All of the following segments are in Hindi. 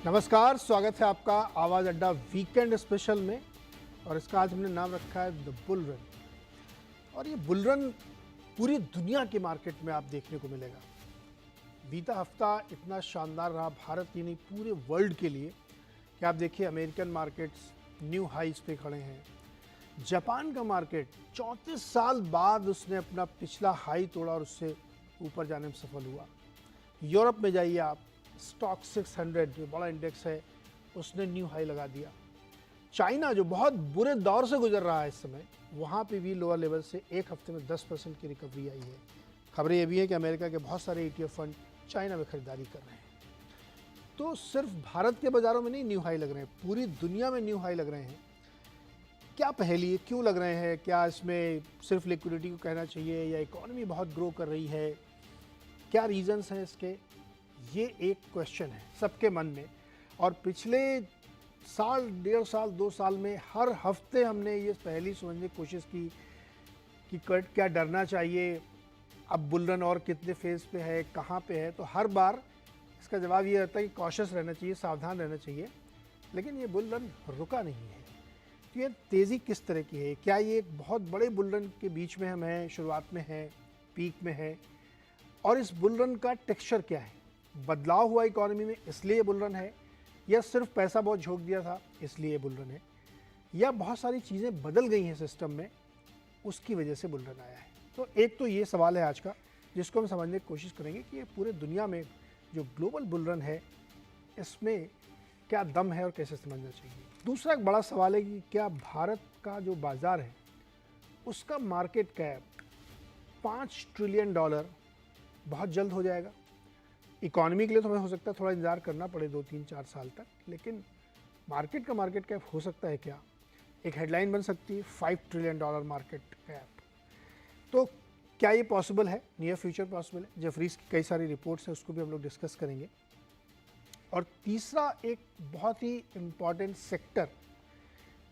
नमस्कार, स्वागत है आपका आवाज़ अड्डा वीकेंड स्पेशल में। और इसका आज हमने नाम रखा है द बुल रन। और ये बुल रन पूरी दुनिया के मार्केट में आप देखने को मिलेगा। बीता हफ्ता इतना शानदार रहा भारत ही नहीं पूरे वर्ल्ड के लिए कि आप देखिए अमेरिकन मार्केट्स न्यू हाइज पे खड़े हैं। जापान का मार्केट 34 साल बाद उसने अपना पिछला हाई तोड़ा और उससे ऊपर जाने में सफल हुआ। यूरोप में जाइए आप, स्टॉक 600 जो बड़ा इंडेक्स है उसने न्यू हाई लगा दिया। चाइना जो बहुत बुरे दौर से गुजर रहा है इस समय, वहाँ पे भी लोअर लेवल से एक हफ्ते में 10% की रिकवरी आई है। खबरें ये भी है कि अमेरिका के बहुत सारे ETF फंड चाइना में खरीदारी कर रहे हैं। तो सिर्फ भारत के बाज़ारों में नहीं न्यू हाई लग रहे हैं, पूरी दुनिया में न्यू हाई लग रहे हैं। क्या पहेली है, क्यों लग रहे हैं? क्या इसमें सिर्फ लिक्विडिटी को कहना चाहिए या इकोनॉमी बहुत ग्रो कर रही है? क्या रीजंस हैं इसके? ये एक क्वेश्चन है सबके मन में। और पिछले साल, 1.5 साल, 2 साल में हर हफ्ते हमने ये पहेली समझने की कोशिश की कि क्या डरना चाहिए, अब बुल रन और कितने फेज पे है, कहाँ पे है। तो हर बार इसका जवाब ये रहता है कि कॉशियस रहना चाहिए, सावधान रहना चाहिए। लेकिन ये बुल रन रुका नहीं है। तो ये तेज़ी किस तरह की है? क्या ये एक बहुत बड़े बुल रन के बीच में हम हैं, शुरुआत में है, पीक में है? और इस बुल रन का टेक्सचर क्या है? बदलाव हुआ इकोनॉमी में इसलिए बुल रन है, या सिर्फ पैसा बहुत झोंक दिया था इसलिए बुल रन है, या बहुत सारी चीज़ें बदल गई हैं सिस्टम में उसकी वजह से बुल रन आया है? तो एक तो ये सवाल है आज का, जिसको हम समझने की कोशिश करेंगे कि ये पूरे दुनिया में जो ग्लोबल बुल रन है इसमें क्या दम है और कैसे समझना चाहिए। दूसरा एक बड़ा सवाल है कि क्या भारत का जो बाज़ार है उसका मार्केट कैप $5 ट्रिलियन बहुत जल्द हो जाएगा। इकोनॉमी के लिए तो हमें हो सकता है थोड़ा इंतजार करना पड़े 2-3-4 साल तक, लेकिन मार्केट का मार्केट कैप हो सकता है क्या? एक हेडलाइन बन सकती है $5 ट्रिलियन मार्केट कैप। तो क्या ये पॉसिबल है? नियर फ्यूचर पॉसिबल है। जेफरीज की कई सारी रिपोर्ट्स हैं, उसको भी हम लोग डिस्कस करेंगे। और तीसरा एक बहुत ही इम्पॉर्टेंट सेक्टर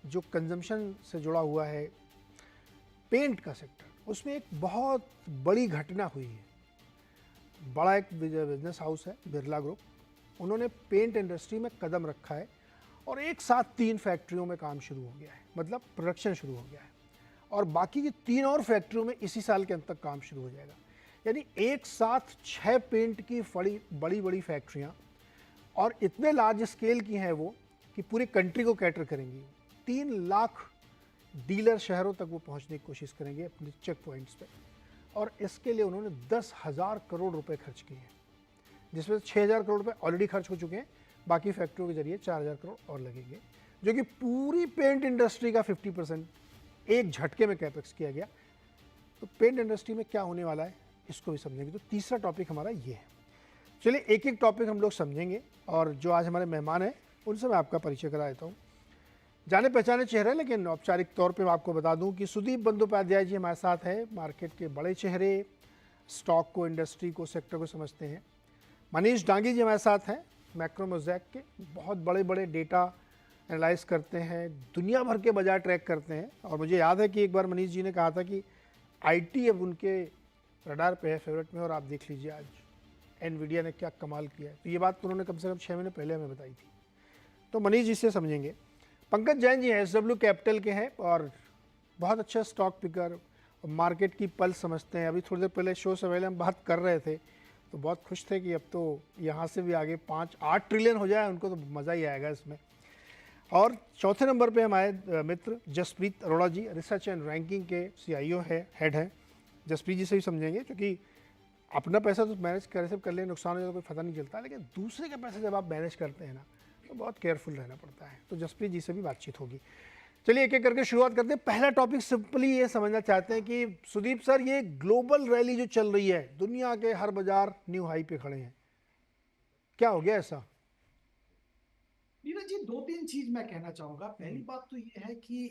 जो कंजम्पशन से जुड़ा हुआ है, पेंट का सेक्टर, उसमें एक बहुत बड़ी घटना हुई है। बड़ा एक बिजनेस हाउस है बिरला ग्रुप, उन्होंने पेंट इंडस्ट्री में कदम रखा है और एक साथ 3 फैक्ट्रियों में काम शुरू हो गया है, मतलब प्रोडक्शन शुरू हो गया है। और बाकी की 3 और फैक्ट्रियों में इसी साल के अंत तक काम शुरू हो जाएगा। यानी एक साथ 6 पेंट की बड़ी बड़ी फैक्ट्रियाँ, और इतने लार्ज स्केल की हैं वो कि पूरी कंट्री को कैटर करेंगी। 3 लाख डीलर शहरों तक वो पहुँचने की कोशिश करेंगे अपने चेक पॉइंट्स पर। और इसके लिए उन्होंने 10,000 करोड़ रुपए खर्च किए हैं, जिसमें से 6,000 करोड़ रुपए ऑलरेडी खर्च हो चुके हैं। बाकी फैक्ट्रियों के जरिए 4,000 करोड़ और लगेंगे, जो कि पूरी पेंट इंडस्ट्री का 50% एक झटके में कैपेक्स किया गया। तो पेंट इंडस्ट्री में क्या होने वाला है इसको भी समझेंगे। तो तीसरा टॉपिक हमारा ये है। चलिए एक एक टॉपिक हम लोग समझेंगे, और जो आज हमारे मेहमान हैं उनसे मैं आपका परिचय करा देता हूँ। जाने पहचाने चेहरे, लेकिन औपचारिक तौर पे मैं आपको बता दूं कि सुदीप बंदोपाध्याय जी हमारे साथ है। मार्केट के बड़े चेहरे, स्टॉक को, इंडस्ट्री को, सेक्टर को समझते हैं। मनीष डांगी जी हमारे साथ हैं, मैक्रो मोज़ैक के बहुत बड़े बड़े डेटा एनालाइज करते हैं, दुनिया भर के बाजार ट्रैक करते हैं। और मुझे याद है कि एक बार मनीष जी ने कहा था कि IT अब उनके रडार पे है, फेवरेट में। और आप देख लीजिए आज एनवीडिया ने क्या कमाल किया है। तो ये बात तो उन्होंने कम से कम 6 महीने पहले हमें बताई थी। तो मनीष जी से समझेंगे। पंकज जैन जी SW कैपिटल के हैं और बहुत अच्छा स्टॉक पिकर, मार्केट की पल्स समझते हैं। अभी थोड़ी देर पहले शो से पहले हम बात कर रहे थे तो बहुत खुश थे कि अब तो यहाँ से भी आगे 5-8 ट्रिलियन हो जाए, उनको तो मज़ा ही आएगा इसमें। और चौथे नंबर पे हमारे मित्र जसप्रीत अरोड़ा जी, रिसर्च एंड रैंकिंग के CIO है, हेड हैं। जसप्रीत जी से भी समझेंगे, क्योंकि अपना पैसा तो मैनेज कैसे कर ले, नुकसान हो जाए तो कोई पता नहीं चलता, लेकिन दूसरे का पैसा जब आप मैनेज करते हैं ना तो बहुत केयरफुल रहना पड़ता है। तो जसप्रीत जी से भी बातचीत होगी। चलिए एक एक करके शुरुआत करते हैं। पहला टॉपिक सिंपली ये समझना चाहते हैं कि सुदीप सर, ये ग्लोबल रैली जो चल रही है, दुनिया के हर बाजार न्यू हाई पे खड़े हैं, क्या हो गया ऐसा? नीरज जी, 2-3 चीज मैं कहना चाहूंगा। पहली बात तो ये है कि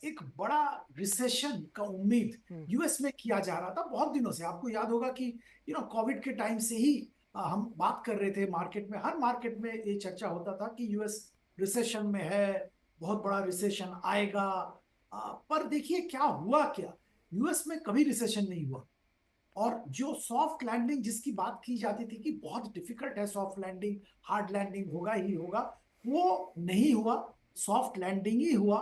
एक बड़ा रिसेशन का उम्मीद यूएस में किया जा रहा था बहुत दिनों से। आपको याद होगा कि कोविड के टाइम से ही हम बात कर रहे थे। मार्केट में, हर मार्केट में ये चर्चा होता था कि यूएस रिसेशन में है, बहुत बड़ा रिसेशन आएगा। पर देखिए क्या हुआ। क्या यूएस में कभी रिसेशन नहीं हुआ। और जो सॉफ्ट लैंडिंग जिसकी बात की जाती थी कि बहुत डिफिकल्ट है सॉफ्ट लैंडिंग, हार्ड लैंडिंग होगा ही होगा, वो नहीं हुआ, सॉफ्ट लैंडिंग ही हुआ।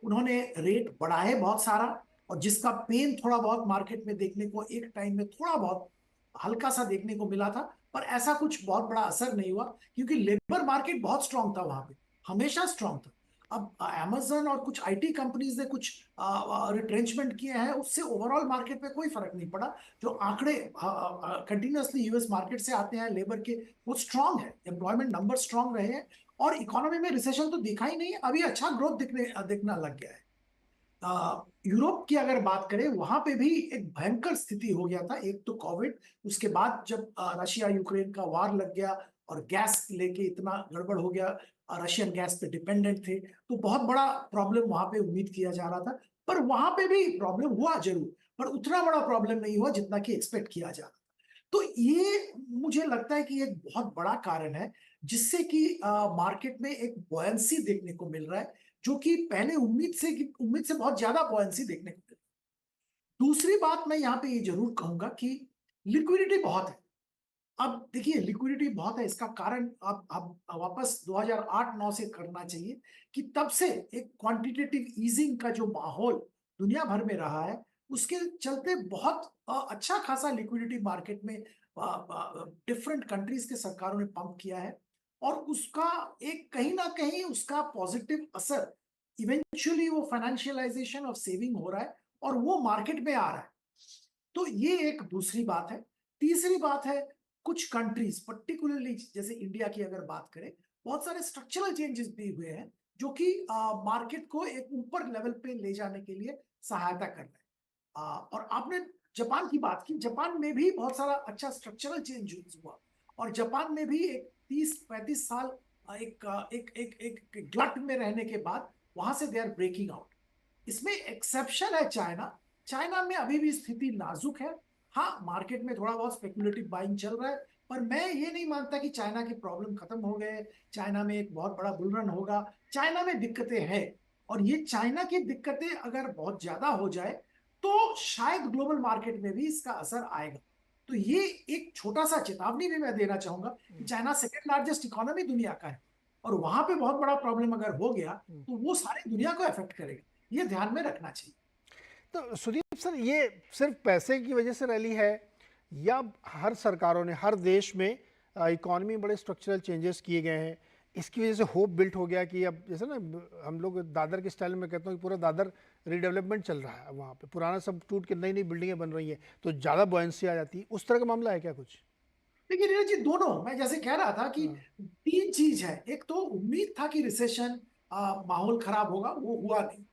उन्होंने रेट बढ़ाए बहुत सारा, और जिसका पेन थोड़ा बहुत मार्केट में देखने को एक टाइम में थोड़ा बहुत हल्का सा देखने को मिला था, पर ऐसा कुछ बहुत बड़ा असर नहीं हुआ, क्योंकि लेबर मार्केट बहुत स्ट्रांग था वहां पे, हमेशा स्ट्रांग था। अब अमेजन और कुछ आईटी कंपनीज ने कुछ रिट्रेंचमेंट किए हैं, उससे ओवरऑल मार्केट पे कोई फर्क नहीं पड़ा। जो आंकड़े कंटिन्यूअसली यूएस मार्केट से आते हैं लेबर के, वो स्ट्रांग है, एम्प्लॉयमेंट नंबर स्ट्रांग रहे हैं, और इकोनॉमी में रिसेशन तो दिखा ही नहीं है, अभी अच्छा ग्रोथ दिखना लग गया है। यूरोप की अगर बात करें, वहां पे भी एक भयंकर स्थिति हो गया था। एक तो कोविड, उसके बाद जब रशिया यूक्रेन का वार लग गया और गैस लेके इतना गड़बड़ हो गया, रशियन गैस पे डिपेंडेंट थे, तो बहुत बड़ा प्रॉब्लम वहां पे उम्मीद किया जा रहा था। पर वहां पे भी प्रॉब्लम हुआ जरूर, पर उतना बड़ा प्रॉब्लम नहीं हुआ जितना कि एक्सपेक्ट किया जा रहा था। तो ये मुझे लगता है कि एक बहुत बड़ा कारण है जिससे कि मार्केट में एक बॉयंसी देखने को मिल रहा है, जो कि पहले उम्मीद से बहुत ज्यादा बॉयंसी देखने को मिल रहा है। दूसरी बात मैं यहाँ पे ये जरूर कहूंगा कि लिक्विडिटी बहुत है। अब देखिए, लिक्विडिटी बहुत है, इसका कारण अब वापस 2008-9 से करना चाहिए, कि तब से एक क्वांटिटेटिव ईजिंग का जो माहौल दुनिया भर में रहा है, उसके चलते बहुत अच्छा खासा लिक्विडिटी मार्केट में डिफरेंट कंट्रीज के सरकारों ने पंप किया है, और उसका एक कहीं ना कहीं उसका पॉजिटिव असर, इवेंचुअली वो फाइनेंशियलाइजेशन ऑफ सेविंग हो रहा है और वो मार्केट में आ रहा है। तो ये एक दूसरी बात है। तीसरी बात है, कुछ कंट्रीज पर्टिकुलरली जैसे इंडिया की अगर बात करें, बहुत सारे स्ट्रक्चरल चेंजेस भी हुए हैं जो कि मार्केट को एक ऊपर लेवल पे ले जाने के लिए सहायता कर रहे हैं। और आपने जापान की बात की, जापान में भी बहुत सारा अच्छा स्ट्रक्चरल चेंज हुआ, और जापान में भी एक 30-35 साल एक ग्लट में रहने के बाद वहां से दे आर ब्रेकिंग आउट। इसमें एक्सेप्शन है चाइना। चाइना में अभी भी स्थिति नाजुक है। हाँ, मार्केट में थोड़ा बहुत स्पेकुलेटिव बाइंग चल रहा है, पर मैं ये नहीं मानता कि चाइना के प्रॉब्लम खत्म हो गए, चाइना में एक बहुत बड़ा बुल रन होगा। चाइना में दिक्कतें हैं, और ये चाइना की दिक्कतें अगर बहुत ज्यादा हो जाए तो शायद ग्लोबल मार्केट में भी इसका असर आएगा। तो ये एक छोटा सा चेतावनी भी मैं देना चाहूंगा कि चाइना सेकेंड लार्जेस्ट इकोनॉमी दुनिया का है, और वहां पे बहुत बड़ा प्रॉब्लम अगर हो गया तो वो सारी दुनिया को अफेक्ट करेगा, ये ध्यान में रखना चाहिए। तो सुदीप सर, ये सिर्फ पैसे की वजह से रैली है, या हर सरकारों ने हर देश में इकोनॉमी में बड़े स्ट्रक्चरल चेंजेस किए गए हैं, इसकी वजह से होप बिल्ट हो गया कि अब जैसे ना हम लोग दादर के स्टाइल में कहते हैं कि पूरा दादर रीडेवलपमेंट चल रहा है, वहाँ पे पुराना सब टूट के नई नई बिल्डिंगें बन रही हैं, तो ज़्यादा बॉयंसी आ जाती है, उस तरह का मामला है क्या कुछ? देखिए नीरज जी, दोनों मैं जैसे कह रहा था कि तीन चीज है। एक तो उम्मीद था कि रिसेशन, माहौल खराब होगा, वो हुआ नहीं।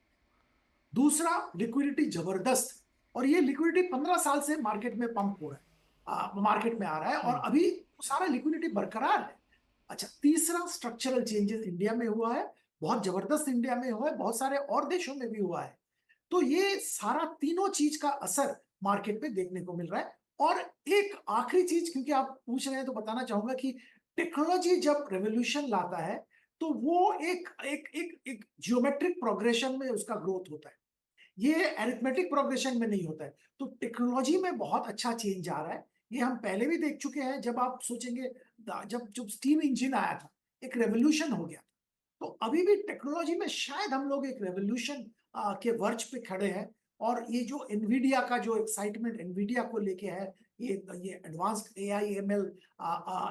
दूसरा, लिक्विडिटी जबरदस्त, और ये लिक्विडिटी 15 साल से मार्केट में पंप हो रहा है, मार्केट में आ रहा है, और अभी सारा लिक्विडिटी बरकरार है। अच्छा, तीसरा, स्ट्रक्चरल चेंजेस इंडिया में हुआ है, बहुत जबरदस्त इंडिया में हुआ है, बहुत सारे और देशों में भी हुआ है। तो ये सारा तीनों चीज का असर मार्केट पे देखने को मिल रहा है। और एक आखिरी चीज, क्योंकि आप पूछ रहे हैं तो बताना चाहूंगा कि टेक्नोलॉजी जब रेवोल्यूशन लाता है तो वो एक एक एक एक जियोमेट्रिक प्रोग्रेशन में उसका ग्रोथ होता है, ये अरिथमेटिक प्रोग्रेशन में नहीं होता है। तो टेक्नोलॉजी में बहुत अच्छा चेंज आ रहा है, ये हम पहले भी देख चुके हैं। जब आप सोचेंगे, जब जब स्टीम इंजन आया था, एक रेवोल्यूशन हो गया। तो अभी भी टेक्नोलॉजी में शायद हम लोग एक रेवोल्यूशन के वर्च पे खड़े हैं। और ये जो एनवीडिया का जो एक्साइटमेंट एनवीडिया को लेके है, ये एडवांस्ड एआई एमएल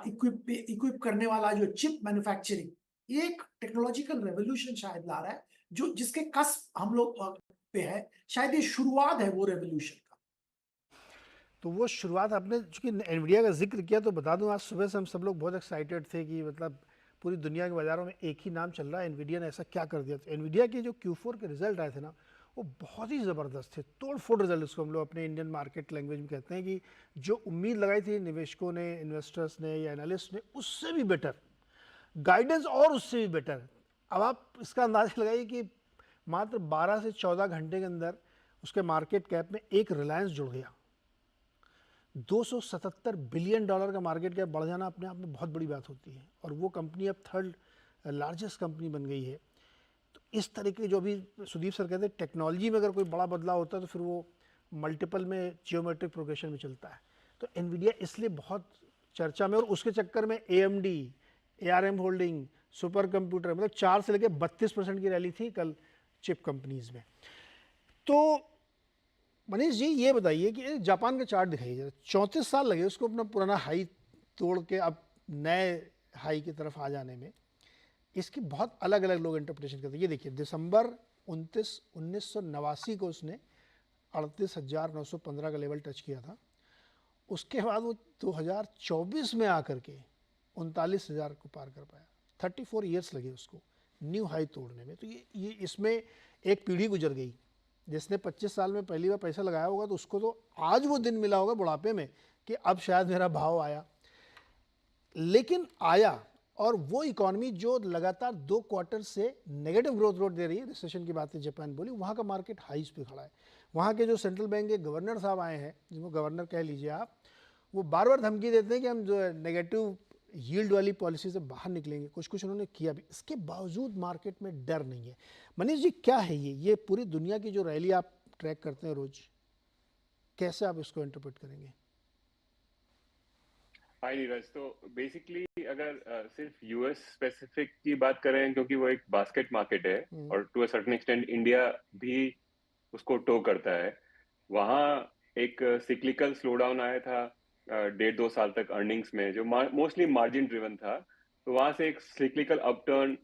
इक्विप करने वाला जो चिप मैन्युफैक्चरिंग, ये एक टेक्नोलॉजिकल रेवोल्यूशन शायद ला रहा है, जो जिसके कस्प हम लोग पे है। शायद ये शुरुआत है वो रेवोल्यूशन का। तो वो शुरुआत आपने चूंकि एनवीडिया का जिक्र किया तो बता दूं, आज सुबह से हम सब लोग बहुत एक्साइटेड थे कि मतलब पूरी दुनिया के बाज़ारों में एक ही नाम चल रहा है, एनवीडिया ने ऐसा क्या कर दिया। तो एनवीडिया के जो Q4 के रिजल्ट आए थे ना, वो बहुत ही ज़बरदस्त थे, तोड़ फोड़ रिजल्ट, उसको हम लोग अपने इंडियन मार्केट लैंग्वेज में कहते हैं कि जो उम्मीद लगाई थी निवेशकों ने, इन्वेस्टर्स ने या एनालिस्ट ने, उससे भी बेटर गाइडेंस और उससे भी बेटर। अब आप इसका अंदाज़ा लगाइए कि मात्र 12 से 14 घंटे के अंदर उसके मार्केट कैप में एक रिलायंस जुड़ गया। 277 बिलियन डॉलर का मार्केट कैप बढ़ जाना अपने आप में बहुत बड़ी बात होती है, और वो कंपनी अब थर्ड लार्जेस्ट कंपनी बन गई है। तो इस तरीके जो भी सुदीप सर कहते हैं, टेक्नोलॉजी में अगर कोई बड़ा बदलाव होता है तो फिर वो मल्टीपल में जियोमेट्रिक प्रोग्रेशन में चलता है। तो एनवीडिया इसलिए बहुत चर्चा में, और उसके चक्कर में AMD, ARM holding, super computer, मतलब 4 से लेकर 32% की रैली थी कल चिप कंपनीज में। तो मनीष जी ये बताइए कि जापान का चार्ट दिखाइए, 34 साल लगे उसको अपना पुराना हाई तोड़ के अब नए हाई की तरफ आ जाने में। इसकी बहुत अलग अलग लोग इंटरप्रिटेशन करते हैं। ये देखिए दिसंबर 29 1989 को उसने 38,915 का लेवल टच किया था। उसके बाद वो 2024 में आकर के 39,000 को पार कर पाया। 34 ईयर्स लगे उसको न्यू हाई तोड़ने में। तो ये इसमें एक पीढ़ी गुजर गई। जिसने 25 साल में पहली बार पैसा लगाया होगा तो उसको तो आज वो दिन मिला होगा बुढ़ापे में कि अब शायद मेरा भाव आया। लेकिन आया, और वो इकोनॉमी जो लगातार 2 क्वार्टर से नेगेटिव ग्रोथ रेट दे रही है, रिसेशन की बातें जापान बोली, वहाँ का मार्केट हाईज पे खड़ा है। वहाँ के जो सेंट्रल बैंक के गवर्नर साहब आए हैं, जिनको गवर्नर कह लीजिए आप, वो बार बार धमकी देते हैं कि हम जो है नेगेटिव यील्ड वाली पॉलिसी से बाहर निकलेंगे। कुछ कुछ उन्होंने किया भी, इसके बावजूद मार्केट में डर नहीं है। मनीष जी क्या है ये पूरी दुनिया की जो रैली आप ट्रैक करते हैं रोज, कैसे आप इसको इंटरप्रेट करेंगे? हाय नीरज। तो बेसिकली अगर सिर्फ यूएस स्पेसिफिक की बात करें, क्योंकि वो एक बास्केट मार्केट है और to a certain extent India भी उसको टो करता है, वहाँ एक सिक्लिकल स्लो डाउन आया था 1.5-2 साल तक अर्निंग्स में, जो मोस्टली मार्जिन ड्रिवन था। तो वहाँ से एक सिक्लिकल अपटर्न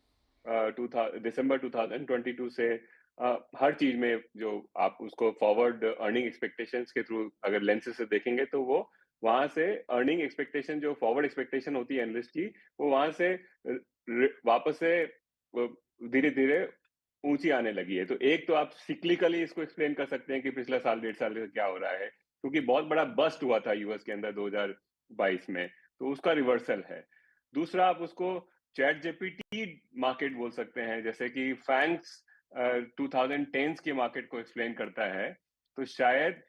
दिसंबर 2022 से हर चीज में, जो आप उसको फॉरवर्ड अर्निंग एक्सपेक्टेशंस के थ्रू अगर लेंसेज से देखेंगे, तो वो वहां से अर्निंग एक्सपेक्टेशन, जो फॉरवर्ड एक्सपेक्टेशन होती है एनालिस्ट की, वो वहां से वापस से धीरे धीरे ऊंची आने लगी है। तो एक तो आप सिक्लिकली इसको एक्सप्लेन कर सकते हैं कि पिछला साल 1.5 साल से क्या हो रहा है, क्योंकि बहुत बड़ा बस्ट हुआ था यूएस के अंदर 2022 में, तो उसका रिवर्सल है। दूसरा, आप उसको चैट जीपीटी मार्केट बोल सकते हैं, जैसे कि फैंक्स 2010s के मार्केट को एक्सप्लेन करता है। तो शायद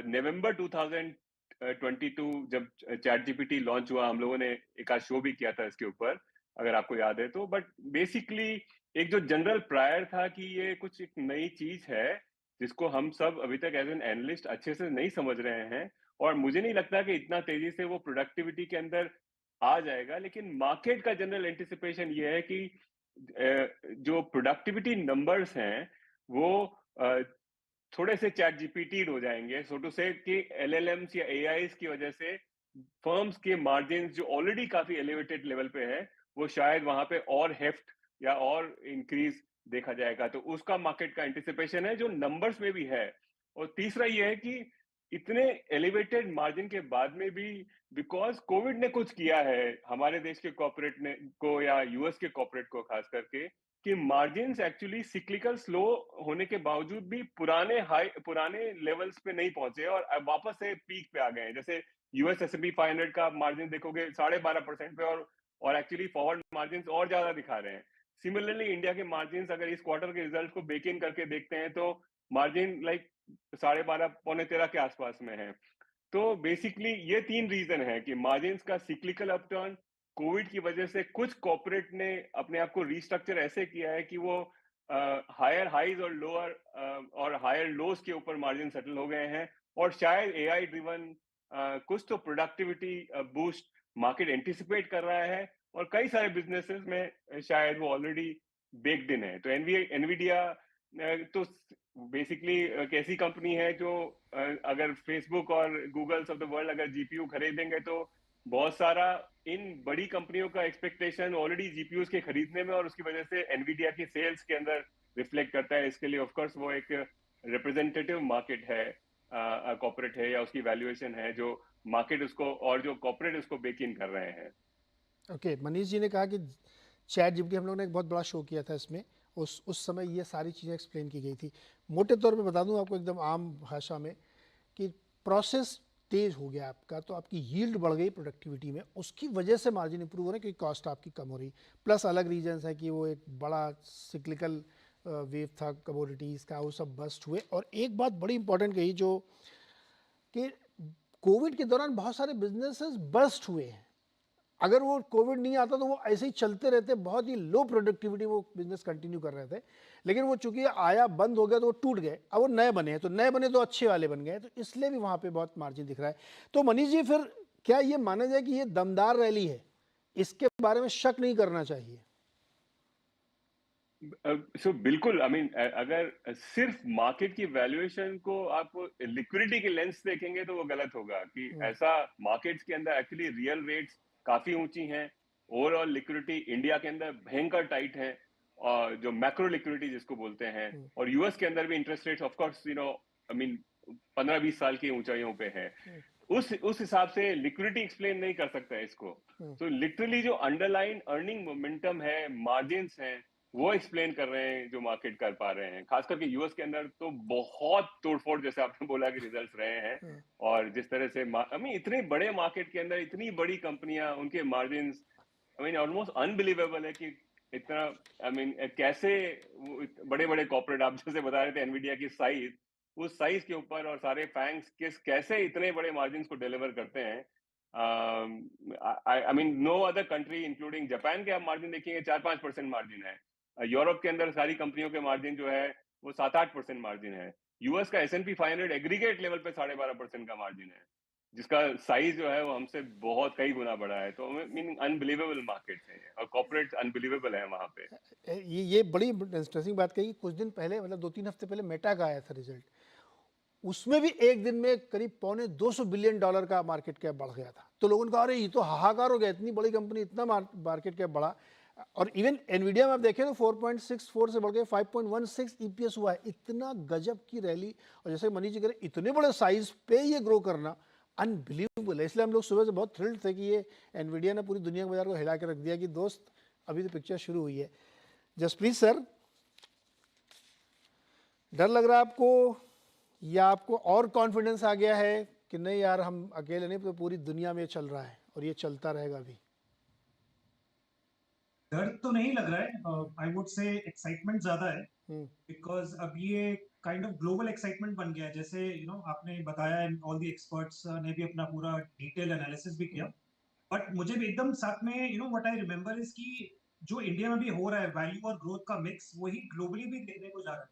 नवंबर 2022 जब चैट जीपीटी लॉन्च हुआ, हम लोगों ने एक आध शो भी किया था इसके ऊपर, अगर आपको याद है तो। बट बेसिकली एक जो जनरल प्रायर था कि ये कुछ एक नई चीज है जिसको हम सब अभी तक एज एन एनालिस्ट अच्छे से नहीं समझ रहे हैं, और मुझे नहीं लगता कि इतना तेजी से वो प्रोडक्टिविटी के अंदर आ जाएगा। लेकिन मार्केट का जनरल एंटिसिपेशन ये है कि जो प्रोडक्टिविटी नंबर्स हैं वो थोड़े से चैट जीपीटी हो जाएंगे, सो टू से, कि एलएलएम्स या एआईस की वजह से फर्म्स के मार्जिन जो ऑलरेडी काफी एलिवेटेड लेवल पे है, वो शायद वहां पे और हेफ्ट या और इंक्रीज देखा जाएगा। तो उसका मार्केट का एंटिसिपेशन है, जो नंबर्स में भी है। और तीसरा ये है कि इतने एलिवेटेड मार्जिन के बाद में भी, बिकॉज कोविड ने कुछ किया है हमारे देश के कॉर्पोरेट ने को, या यूएस के कॉर्पोरेट को खास करके, कि मार्जिन्स एक्चुअली सिक्लिकल स्लो होने के बावजूद भी पुराने लेवल्स पे नहीं पहुंचे और अब वापस से पीक पे आ गए हैं। जैसे यूएस S&P 500 का मार्जिन देखोगे 12.5% पे, और एक्चुअली फॉरवर्ड मार्जिन्स और ज्यादा दिखा रहे हैं। सिमिलरली इंडिया के मार्जिन्स अगर इस क्वार्टर के रिजल्ट को बेक इन करके देखते हैं, तो मार्जिन लाइक 12.5 पौने 13 के आसपास में है। तो बेसिकली ये 3 रीजन है कि मार्जिन्स का सिक्लिकल अपटर्न, कोविड की वजह से कुछ कॉर्पोरेट ने अपने आप को रिस्ट्रक्चर ऐसे किया है कि वो हायर हाईज और लोअर और हायर लोस के ऊपर मार्जिन सेटल हो गए हैं, और शायद एआई ड्रिवन कुछ तो प्रोडक्टिविटी बूस्ट मार्केट एंटिसिपेट कर रहा है, और कई सारे बिजनेसेस में शायद वो ऑलरेडी बेक्ड इन है। तो एनवीडिया तो बेसिकली एक ऐसी कंपनी है जो अगर फेसबुक और गूगल ऑफ द वर्ल्ड अगर जीपीयू खरीदेंगे, तो बहुत सारा इन बड़ी कंपनियों का एक्सपेक्टेशन ऑलरेडी जीपीयूज के खरीदने में, और उसकी वजह से एनवीडिया की सेल्स के अंदर रिफ्लेक्ट करता है। इसके लिए ऑफ कोर्स वो एक रिप्रेजेंटेटिव मार्केट है, कॉर्पोरेट है, या उसकी वैल्यूएशन है जो मार्केट उसको और जो कॉर्पोरेट उसको बेक इन कर रहे हैं। ओके, मनीष जी ने कहा कि चैट जीपीटी हम लोगों ने एक बहुत बड़ा शो किया था इसमें, उस समय ये सारी चीज़ें एक्सप्लेन की गई थी। मोटे तौर पे बता दूं आपको एकदम आम भाषा में कि प्रोसेस तेज हो गया आपका, तो आपकी यील्ड बढ़ गई प्रोडक्टिविटी में, उसकी वजह से मार्जिन इंप्रूव हो रहे हैं क्योंकि कॉस्ट आपकी कम हो रही। प्लस अलग रीजंस है कि वो एक बड़ा सिक्लिकल वेव था कमोडिटीज़ का, वो सब बस्ट हुए। और एक बात बड़ी इंपॉर्टेंट कही जो कि कोविड के दौरान बहुत सारे बिजनेसेस बस्ट हुए हैं, अगर वो कोविड नहीं आता तो वो ऐसे ही चलते रहते, बहुत ही लो प्रोडक्टिविटी वो बिजनेस कंटिन्यू कर रहे थे। लेकिन वो चूंकि आया बंद हो गया तो वो टूट गए, अब वो नए बने हैं, तो नए बने तो अच्छे वाले बन गए, तो इसलिए भी वहाँ पे बहुत मार्जिन दिख रहा है। तो मनीष जी, फिर क्या ये माना जाए कि ये दमदार रैली है, इसके बारे में शक नहीं करना चाहिए? सो बिल्कुल, आई मीन अगर सिर्फ मार्केट की वैल्यूएशन को आप लिक्विडिटी के लेंस से देखेंगे तो वो गलत होगा कि ऐसा मार्केट्स के अंदर एक्चुअली रियल रेट्स काफी ऊंची हैं, ओवरऑल लिक्विडिटी इंडिया के अंदर भयंकर टाइट है, और जो मैक्रो लिक्विडिटी जिसको बोलते हैं, और यूएस के अंदर भी interest rates of course I mean 15-20 साल की ऊंचाइयों पे है। उस हिसाब से लिक्विडिटी एक्सप्लेन नहीं कर सकता है इसको। तो लिटरली जो अंडरलाइन अर्निंग मोमेंटम है, मार्जिन्स हैं, वो एक्सप्लेन कर रहे हैं जो मार्केट कर पा रहे हैं। खास करके यूएस के अंदर तो बहुत तोड़फोड़, जैसे आपने बोला कि रिजल्ट्स रहे हैं, और जिस तरह से आई मीन इतने बड़े मार्केट के अंदर इतनी बड़ी कंपनियां, उनके margins I mean almost unbelievable है कि इतना, आई मीन कैसे बड़े बड़े कॉर्पोरेट, आप जैसे बता रहे थे एनवीडिया की साइज, उस साइज के ऊपर और सारे फैंक्स कैसे इतने बड़े मार्जिन्स को डिलीवर करते हैं। I mean no other country including Japan के आप मार्जिन देखेंगे 4-5% मार्जिन है। यूरोप के अंदर सारी कंपनियों के मार्जिन जो है वो 7-8% मार्जिन है। यूएस का S&P 500 एग्रीगेट लेवल पे 12.5% का मार्जिन है, जिसका साइज जो है वो हमसे बहुत कई गुना बड़ा है। तो मीन अनबिलीवेबल मार्केट्स हैं और कॉर्पोरेट्स अनबिलीवेबल है वहां पे। ये बड़ी इंटरेस्टिंग बात कही। कुछ दिन पहले, मतलब 2-3 हफ्ते पहले मेटा का आया था रिजल्ट, उसमें भी एक दिन में करीब $250 बिलियन का मार्केट कैप बढ़ गया था। तो लोगों ने कहा अरे ये तो हाहाकार हो गया, इतनी बड़ी कंपनी, इतना मार्केट कैप बढ़ा। और इवन एनवीडिया में आप देखें तो 4.64 से बढ़ के 5.16 ईपीएस हुआ है। इतना गजब की रैली, और जैसे मनीष जी कह रहे इतने बड़े साइज पे ये ग्रो करना अनबिलीवेबल है। इसलिए हम लोग सुबह से बहुत थ्रिल्ड थे कि ये एनवीडिया ने पूरी दुनिया के बाजार को हिला के रख दिया कि दोस्त अभी तो पिक्चर शुरू हुई है। जसप्रीत सर, डर लग रहा है आपको, या आपको और कॉन्फिडेंस आ गया है कि नहीं यार हम अकेले नहीं, तो पूरी दुनिया में चल रहा है और ये चलता रहेगा भी? डर तो नहीं लग रहा है, आई वुड से एक्साइटमेंट ज्यादा है, बिकॉज अब ये काइंड ऑफ ग्लोबल एक्साइटमेंट बन गया है। जैसे आपने बताया, ऑल द एक्सपर्ट्स ने भी अपना पूरा डिटेल एनालिसिस भी किया, बट मुझे भी एकदम साथ में व्हाट आई रिमेम्बर इज कि जो इंडिया में भी हो रहा है वैल्यू और ग्रोथ का मिक्स, वही ग्लोबली भी देखने को जा रहा है।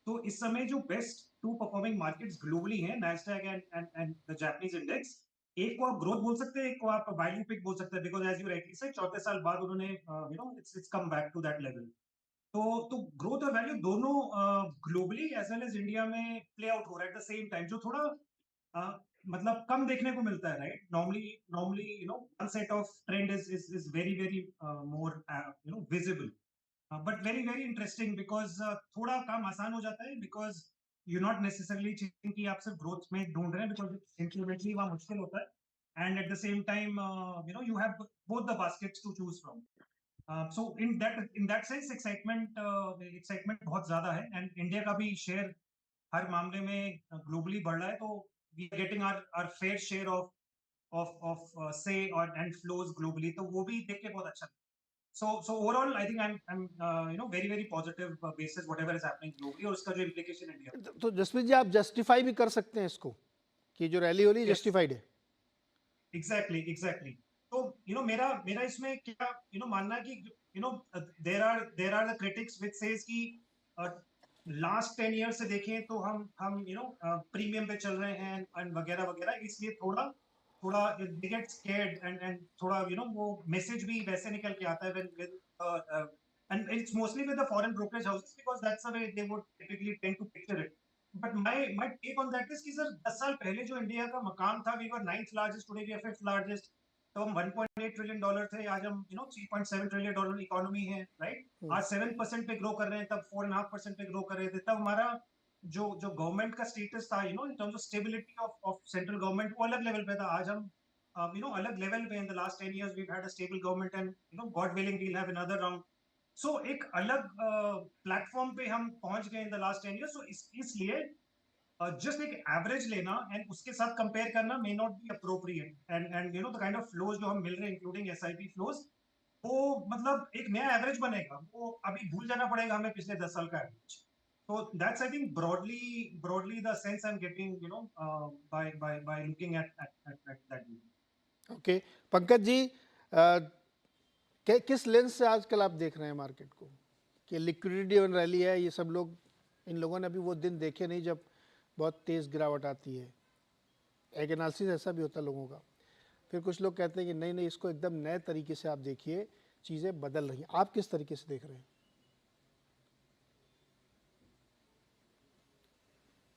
तो इस समय जो बेस्ट 2 परफॉर्मिंग मार्केट्स ग्लोबली हैं, Nasdaq and the Japanese index, एक को आप ग्रोथ बोल सकते हैं, एक को आप वैल्यू पिक बोल सकते हैं, because as you rightly said, चौथे साल बाद उन्होंने it's come back to that level. तो ग्रोथ और वैल्यू दोनों globally as well as India में प्ले आउट हो रहा है एट द सेम टाइम, जो थोड़ा मतलब कम देखने को मिलता है, right? Normally one set of trend is very very more visible, but very very interesting, because थोड़ा काम आसान हो जाता है, because you not necessarily think कि आप सिर्फ ग्रोथ में ढूंढ रहे हैं, बिकॉज इंक्रीमेंटली वहां मुश्किल होता है, and at the same time you have both the baskets to choose from. So in that sense excitement बहुत ज्यादा है, एंड इंडिया का भी शेयर हर मामले में ग्लोबली बढ़ रहा है, तो we are getting our fair share of से एंड फ्लोज ग्लोबली, तो वो भी देख के बहुत अच्छा। So overall, I think I'm very very positive basis whatever is happening globally, और उसका जो implication India। तो जसप्रीत जी, आप जस्टिफाई भी कर सकते हैं इसको कि जो रैली हो रही है जस्टिफाइड है? Exactly। तो मेरा इसमें क्या मानना है कि there are the critics which says कि लास्ट 10 ईयर से देखें तो हम प्रीमियम पे चल रहे हैं एंड वगैरह वगैरह, इसलिए थोड़ा थोड़ा they get scared, and थोड़ा वो मैसेज भी वैसे निकल के आता है when and it's mostly with the foreign brokerage houses, because that's the way they would typically tend to picture it. But my take on that is कि सर 10 साल पहले जो इंडिया का मकाम था, we were 9th largest, today we are 5th largest। तो हम $1.8 ट्रिलियन थे, आज हम $3.7 ट्रिलियन इकोनॉमी है, राइट? आज 7% पे ग्रो कर रहे हैं, तब 4.5% पे ग्रो कर रहे थे। तब हमारा जो गवर्नमेंट का स्टेटस था इन terms of stability of central government, वो अलग लेवल पे था। आज हम अलग लेवल पे, इन the last 10 years we've had a stable government, and God willing we'll have another round। सो एक अलग प्लेटफॉर्म पे हम पहुंच गए इन द लास्ट 10 years। सो इसलिए जस्ट एक एवरेज लेना एंड उसके साथ कंपेयर करना may not be appropriate, and the kind of flows जो हम मिल रहे हैं इंक्लूडिंग एसआईपी फ्लोज, वो मतलब एक नया एवरेज बनेगा, वो अभी भूल जाना पड़ेगा हमें पिछले 10 साल का average. So that's, I think, broadly the sense I'm getting, by looking at that view। Okay, Pankaj ji, किस लेंस से आजकल आप देख रहे हैं मार्केट को कि लिक्विडिटी वन रैली है, ये सब लोग, इन लोगों ने अभी वो दिन देखे नहीं जब बहुत तेज़ गिरावट आती है। एक एनालिसिस ऐसा भी होता है लोगों का। फिर कुछ लोग कहते हैं कि नहीं नहीं, इसको एकदम नए तरीके से आप देखिए, चीज़ें बदल रही हैं। आप किस तरीके से देख रहे हैं?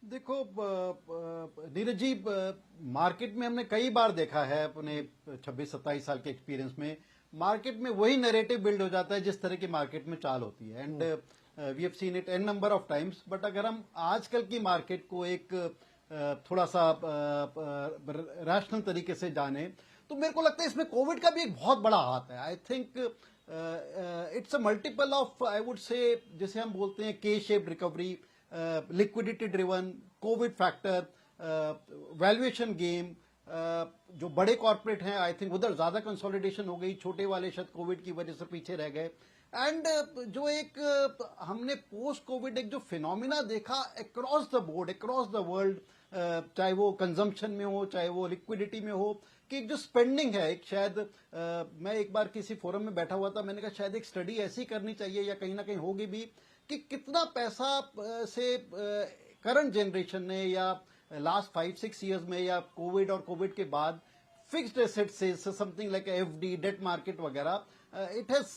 देखो नीरज जी, मार्केट में हमने कई बार देखा है अपने 26-27 साल के एक्सपीरियंस में, मार्केट में वही नैरेटिव बिल्ड हो जाता है जिस तरह की मार्केट में चाल होती है, and we have seen it an number of times. But अगर हम आजकल की मार्केट को एक थोड़ा सा रैशनल तरीके से जाने, तो मेरे को लगता है इसमें कोविड का भी एक बहुत बड़ा हाथ है। I think it's a multiple of, I would say, जैसे हम बोलते हैं के shape recovery, liquidity driven, Covid factor, valuation game, जो बड़े कॉर्पोरेट हैं आई थिंक उधर ज्यादा कंसोलिडेशन हो गई, छोटे वाले शायद कोविड की वजह से पीछे रह गए। एंड जो एक हमने पोस्ट कोविड एक जो फिनोमिना देखा across the board, across the world, चाहे वो कंजम्पशन में हो, चाहे वो लिक्विडिटी में हो, कि एक जो स्पेंडिंग है, एक शायद मैं एक बार किसी फोरम में बैठा हुआ था, मैंने कहा शायद एक स्टडी ऐसी करनी चाहिए या कहीं ना कहीं होगी भी, कि कितना पैसा से करंट जनरेशन ने या लास्ट 5-6 ईयर्स में या कोविड और कोविड के बाद फिक्स्ड एसेट से something like FD, debt market वगैरह, it has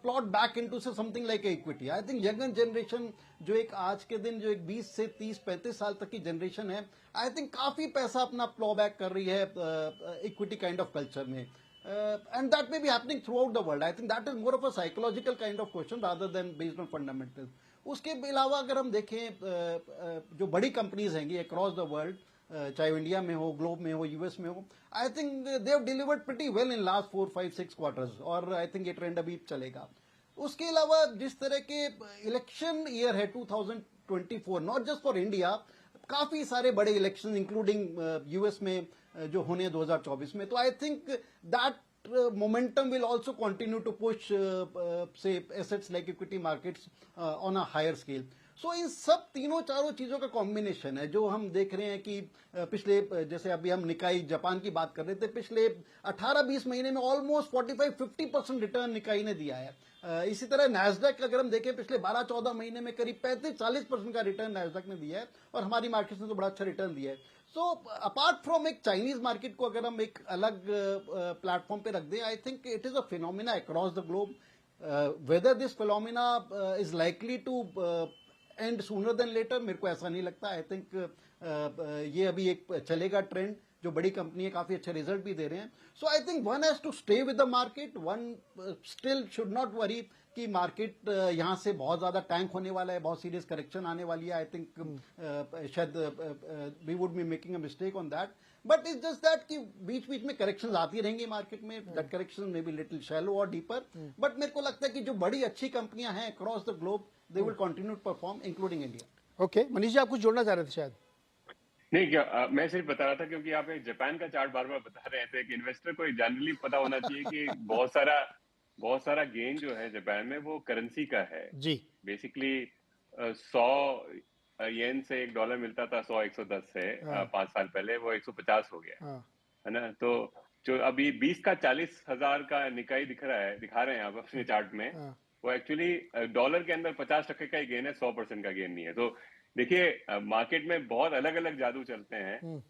plot back into something like equity. I think younger generation जो एक आज के दिन जो एक 20 से 30-35 साल तक की जनरेशन है, आई थिंक काफी पैसा अपना प्लॉ बैक कर रही है इक्विटी काइंड ऑफ कल्चर में, and that may be happening throughout the world. I think that is more of a psychological kind of question rather than based on fundamentals. उसके अलावा अगर हम देखें जो बड़ी कंपनीज हैं अक्रॉस द वर्ल्ड, चाहे इंडिया में हो, ग्लोब में हो, यूएस में हो, I think they have delivered pretty well in last 4-5-6 quarters, और आई थिंक ये ट्रेंड अभी चलेगा। उसके अलावा जिस तरह के इलेक्शन ईयर है 2024, नॉट जस्ट फॉर इंडिया, काफी सारे बड़े इलेक्शन इंक्लूडिंग यूएस में जो होने 2024 में, तो आई think that momentum will also continue to push say assets like equity markets on a higher scale. So इन सब तीनों चारों चीजों का कॉम्बिनेशन है जो हम देख रहे हैं कि पिछले, जैसे अभी हम निकाई जापान की बात कर रहे थे, पिछले 18-20 महीने में ऑलमोस्ट 45-50% रिटर्न निकाई ने दिया है। इसी तरह नैस्डैक अगर हम देखें पिछले 12-14 महीने में करीब 35-40% का रिटर्न नैस्डैक ने दिया है, और हमारी मार्केट ने तो बड़ा अच्छा रिटर्न दिया है। सो अपार्ट फ्रॉम एक चाइनीज मार्केट को अगर हम एक अलग प्लेटफॉर्म पे रख दें, I think it is a phenomena across the globe. Whether this phenomena is likely to end sooner than later, मेरे को ऐसा नहीं लगता। आई थिंक ये अभी एक चलेगा ट्रेंड, जो बड़ी कंपनी है काफी अच्छे रिजल्ट भी दे रहे हैं। So I think one has to stay with the market, one still should not worry कि मार्केट यहां से बहुत ज्यादा टैंक होने वाला है, बहुत सीरियस करेक्शन आने वाली है। आई थिंक शायद we would be making a mistake on that, but it's just that कि बीच बीच में करेक्शंस आती रहेंगी मार्केट में, that correction may be little shallow और डीपर, बट मेरे को लगता है कि जो बड़ी अच्छी कंपनियां हैं across the globe, they will continue to perform including India. Okay, Manish ji आप कुछ जोड़ना चाह रहे थे शायद? नहीं, क्या मैं सिर्फ बता रहा था, क्योंकि आप एक जापान का चार्ट बार बार बता रहे थे कि इन्वेस्टर को जनरली पता होना चाहिए कि बहुत सारा गेन जो है जापान में वो करेंसी का है जी। बेसिकली 100 येन से $1 मिलता था, 100-110 से 5 साल पहले वो 150 हो गया है ना। तो जो अभी 20 का 40,000 का निकाई दिखा रहे हैं आप अपने चार्ट में, वो एक्चुअली डॉलर के अंदर 50% का ही गेन है, 100% का गेन नहीं है। तो देखिए मार्केट में बहुत अलग अलग जादू चलते हैं।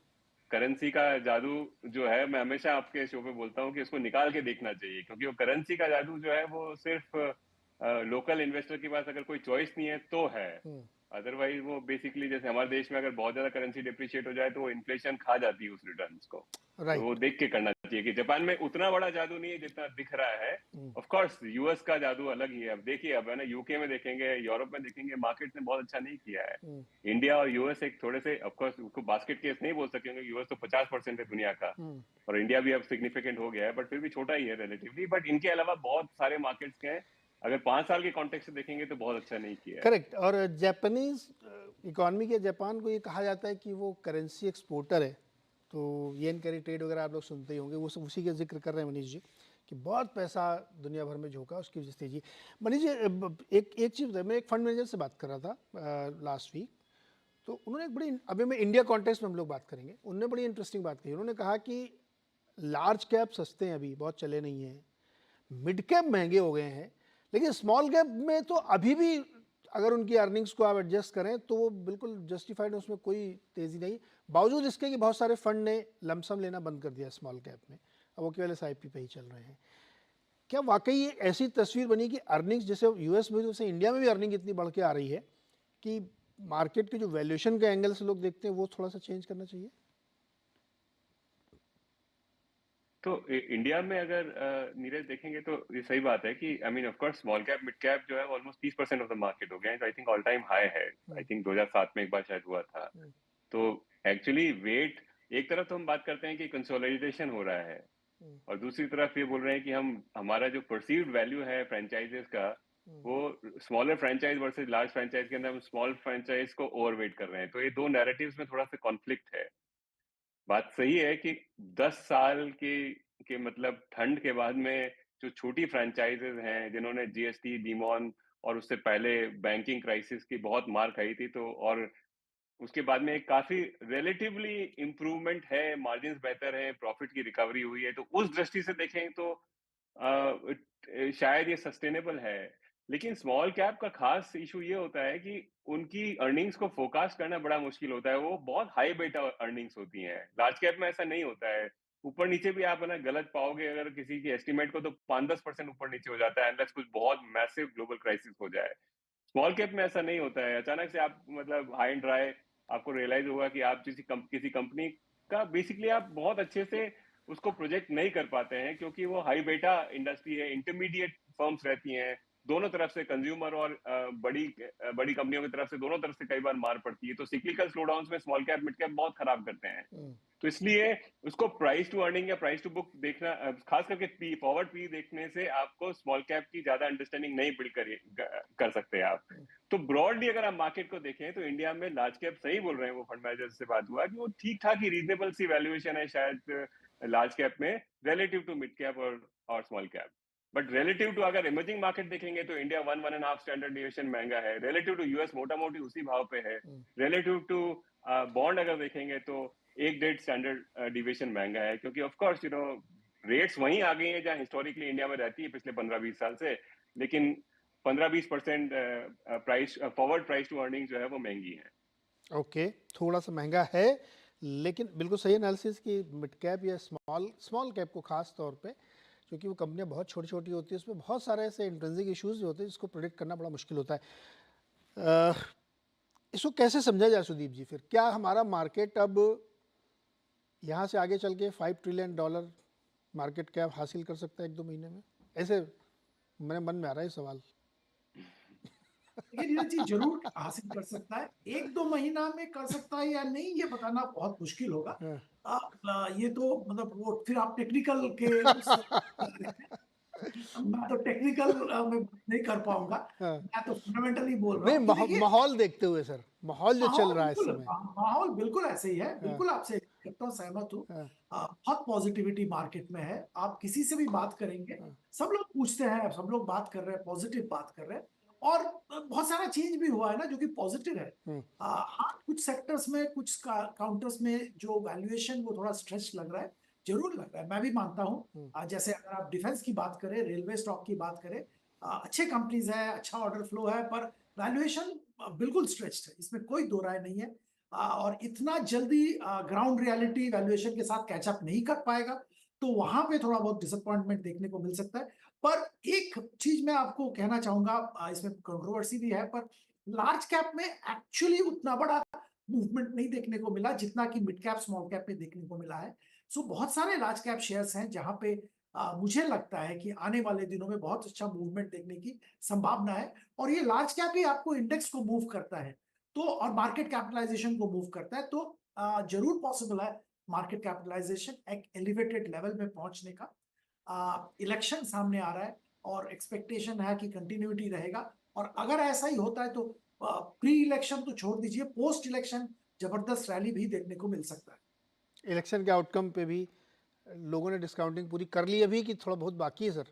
करेंसी का जादू जो है, मैं हमेशा आपके शो पे बोलता हूँ कि उसको निकाल के देखना चाहिए, क्योंकि वो करेंसी का जादू जो है वो सिर्फ लोकल इन्वेस्टर के पास अगर कोई चॉइस नहीं है तो है। अदरवाइज वो बेसिकली जैसे हमारे देश में अगर बहुत ज्यादा करेंसी डिप्रिशिएट हो जाए तो वो इन्फ्लेशन खा जाती है उस रिटर्न्स को। तो वो देख के करना चाहिए कि जापान में उतना बड़ा जादू नहीं है जितना दिख रहा है। ऑफ कोर्स यूएस का जादू अलग ही है। अब देखिए, अब है ना, यूके में देखेंगे, यूरोप में देखेंगे, मार्केट ने बहुत अच्छा नहीं किया है। इंडिया और यूएस एक थोड़े से, ऑफ कोर्स उसको बास्केट केस नहीं बोल सकते, यूएस तो 50% है दुनिया का और इंडिया भी अब सिग्निफिकेंट हो गया है, बट फिर भी छोटा ही है रिलेटिवली। बट इनके अलावा बहुत सारे मार्केट्स हैं, अगर 5 साल के कॉन्टेक्स्ट से देखेंगे तो बहुत अच्छा नहीं किया है। करेक्ट। और जापानीज इकोनॉमी के, जापान को ये कहा जाता है कि वो करेंसी एक्सपोर्टर है, तो येन कैरी ट्रेड वगैरह आप लोग सुनते ही होंगे, वो सब उसी का जिक्र कर रहे हैं मनीष जी कि बहुत पैसा दुनिया भर में झोंका, उसकी वजह से तेजी। मनीष जी एक चीज़ बताइए, मैं एक फंड मैनेजर से बात कर रहा था लास्ट वीक, तो उन्होंने एक बड़ी, अभी मैं इंडिया कॉन्टेक्स्ट में हम लोग बात करेंगे, उन्होंने बड़ी इंटरेस्टिंग बात कही। उन्होंने कहा कि लार्ज कैप सस्ते हैं, अभी बहुत चले नहीं हैं, मिड कैप महंगे हो गए हैं, लेकिन स्मॉल कैप में तो अभी भी अगर उनकी अर्निंग्स को आप एडजस्ट करें तो वो बिल्कुल जस्टिफाइड है, उसमें कोई तेज़ी नहीं, बावजूद इसके कि बहुत सारे फंड ने लमसम लेना बंद कर दिया स्मॉल कैप में, अब वो केवल SIP पे ही चल रहे हैं। क्या वाकई ये ऐसी तस्वीर बनी कि अर्निंग्स जैसे यूएस में, जैसे इंडिया में भी अर्निंग इतनी बढ़ के आ रही है कि मार्केट के जो वैल्यूएशन के एंगल से लोग देखते हैं वो थोड़ा सा चेंज करना चाहिए? तो इंडिया में अगर नीरज देखेंगे तो ये सही बात है कि I mean of course small cap mid cap जो है ऑलमोस्ट 30% ऑफ द मार्केट हो गया है, I think all time high है। आई थिंक 2007 में एक बार शायद हुआ था। तो एक्चुअली वेट, एक तरफ तो हम बात करते हैं कि कंसोलिडेशन हो रहा है, और दूसरी तरफ ये बोल रहे हैं कि हमारा जो परसीव्ड वैल्यू है फ्रेंचाइजेस का, वो smaller franchise versus large franchise के अंदर हम स्मॉल फ्रेंचाइज को ओवरवेट कर रहे हैं। तो ये दो नैरेटिव्स में थोड़ा सा कॉन्फ्लिक्ट है। बात सही है कि 10 साल के मतलब ठंड के बाद में जो छोटी फ्रेंचाइजेस हैं जिन्होंने जीएसटी, डीमॉन और उससे पहले बैंकिंग क्राइसिस की बहुत मार खाई थी, तो और उसके बाद में काफी रिलेटिवली इम्प्रूवमेंट है, मार्जिन्स बेहतर है, प्रॉफिट की रिकवरी हुई है, तो उस दृष्टि से देखें तो शायद ये सस्टेनेबल है। लेकिन स्मॉल कैप का खास इशू ये होता है कि उनकी अर्निंग्स को फोरकास्ट करना बड़ा मुश्किल होता है, वो बहुत हाई बेटा अर्निंग्स होती हैं। लार्ज कैप में ऐसा नहीं होता है, ऊपर नीचे भी आप है ना गलत पाओगे अगर किसी की एस्टिमेट को, तो 5-10% ऊपर नीचे हो जाता है, अनलेस कुछ बहुत मैसिव ग्लोबल क्राइसिस हो जाए। स्मॉल कैप में ऐसा नहीं होता है, अचानक से आप मतलब हाई एंड ड्राई आपको रियलाइज होगा कि आप किसी कंपनी का बेसिकली आप बहुत अच्छे से उसको प्रोजेक्ट नहीं कर पाते हैं, क्योंकि वो हाई बेटा इंडस्ट्री है, इंटरमीडिएट फर्म्स रहती हैं दोनों तरफ से, कंज्यूमर और बड़ी कंपनियों की तरफ से, दोनों तरफ से कई बार मार पड़ती है। तो सिक्लिकल स्लोडाउन्स में स्मॉल कैप मिड कैप बहुत खराब करते हैं। तो इसलिए उसको प्राइस टू अर्निंग या प्राइस टू बुक देखना, खास करके फॉरवर्ड पी देखने से आपको स्मॉल कैप की ज्यादा अंडरस्टैंडिंग नहीं बिल्ड कर सकते आप। तो ब्रॉडली अगर आप मार्केट को देखें तो इंडिया में लार्ज कैप, सही बोल रहे हैं वो फंड मैनेजर से बात हुआ कि वो ठीक ठाक ही रीजनेबल सी वैल्यूएशन है शायद लार्ज कैप में रिलेटिव टू मिड कैप और small cap. But relative to अगर इमर्जिंग मार्केट देखेंगे तो इंडिया 1-1.5 स्टैंडर्ड डिविएशन महंगा है, रिलेटिव टू यूएस मोटा मोटी उसी भाव पे है, रिलेटिव टू बॉन्ड अगर देखेंगे तो 1-1.5 स्टैंडर्ड डिविएशन महंगा है, क्योंकि of course you know rates वहीं आ गई हैं जहां हिस्टोरिकली इंडिया में रहती है पिछले 15-20 साल से, लेकिन 15-20% price forward price to earning जो है वो महंगी है। ओके, थोड़ा सा महंगा है, लेकिन बिल्कुल सही एनालिसिस कि मिड कैप या स्मॉल कैप को खास तौर पे, क्योंकि वो कंपनियां बहुत छोटी छोटी होती है, उसमें बहुत सारे ऐसे इंट्रिंसिक इश्यूज होते हैं जिसको प्रेडिक्ट करना बड़ा मुश्किल होता है। इसको कैसे समझा जाए सुदीप जी? फिर क्या हमारा मार्केट अब यहाँ से आगे चल के $5 ट्रिलियन मार्केट कैप हासिल कर सकता है 1-2 महीने में? ऐसे मेरे मन में आ रहा है सवाल। ये नीरज जी जरूर हासिल कर सकता है, 1-2 महीना में कर सकता है या नहीं ये बताना बहुत मुश्किल होगा। ये तो मतलब वो फिर आप टेक्निकल के मैं तो टेक्निकल में नहीं कर पाऊंगा, मैं तो फंडामेंटली बोल रहा हूँ कि देखिए माहौल देखते हुए सर, माहौल जो चल रहा है इस समय, माहौल बिल्कुल ऐसे ही है, बिल्कुल आपसे करता हूँ, सहमत हूँ। बहुत पॉजिटिविटी मार्केट में है, आप किसी से भी बात करेंगे सब लोग पूछते हैं, सब लोग बात कर रहे हैं, पॉजिटिव बात कर रहे हैं, और बहुत सारा चेंज भी हुआ है ना जो कि पॉजिटिव है। हाँ, कुछ सेक्टर्स में, कुछ काउंटर्स में जो वैल्यूएशन वो थोड़ा स्ट्रेच लग रहा है, जरूर लग रहा है, मैं भी मानता हूँ। जैसे अगर आप डिफेंस की बात करें, रेलवे स्टॉक की बात करें, अच्छे कंपनीज है, अच्छा ऑर्डर फ्लो है, पर वैल्यूएशन बिल्कुल स्ट्रेच्ड है, इसमें कोई दो राय नहीं है। और इतना जल्दी ग्राउंड रियलिटी वैल्यूएशन के साथ कैचअप नहीं कर पाएगा, तो वहां पे थोड़ा बहुत डिसअपॉइंटमेंट देखने को मिल सकता है। पर एक चीज मैं आपको कहना चाहूंगा, इसमें कंट्रोवर्सी भी है, पर लार्ज कैप में एक्चुअली उतना बड़ा मूवमेंट नहीं देखने को मिला जितना कि मिड कैप स्मॉल कैप में देखने को मिला है। सो बहुत सारे लार्ज कैप शेयर्स हैं जहां पे मुझे लगता है कि आने वाले दिनों में बहुत अच्छा मूवमेंट देखने की संभावना है, और ये लार्ज कैप ही आपको इंडेक्स को मूव करता है, तो और मार्केट कैपिटलाइजेशन को मूव करता है, तो जरूर पॉसिबल है मार्केट कैपिटलाइजेशन एक एलिवेटेड लेवल में पहुंचने का। इलेक्शन सामने आ रहा है और एक्सपेक्टेशन है कि कंटिन्यूटी रहेगा, और अगर ऐसा ही होता है तो प्री इलेक्शन तो छोड़ दीजिए, पोस्ट इलेक्शन जबरदस्त रैली भी देखने को मिल सकता है। इलेक्शन के आउटकम पे भी लोगों ने डिस्काउंटिंग पूरी कर ली अभी कि थोड़ा बहुत बाकी है सर?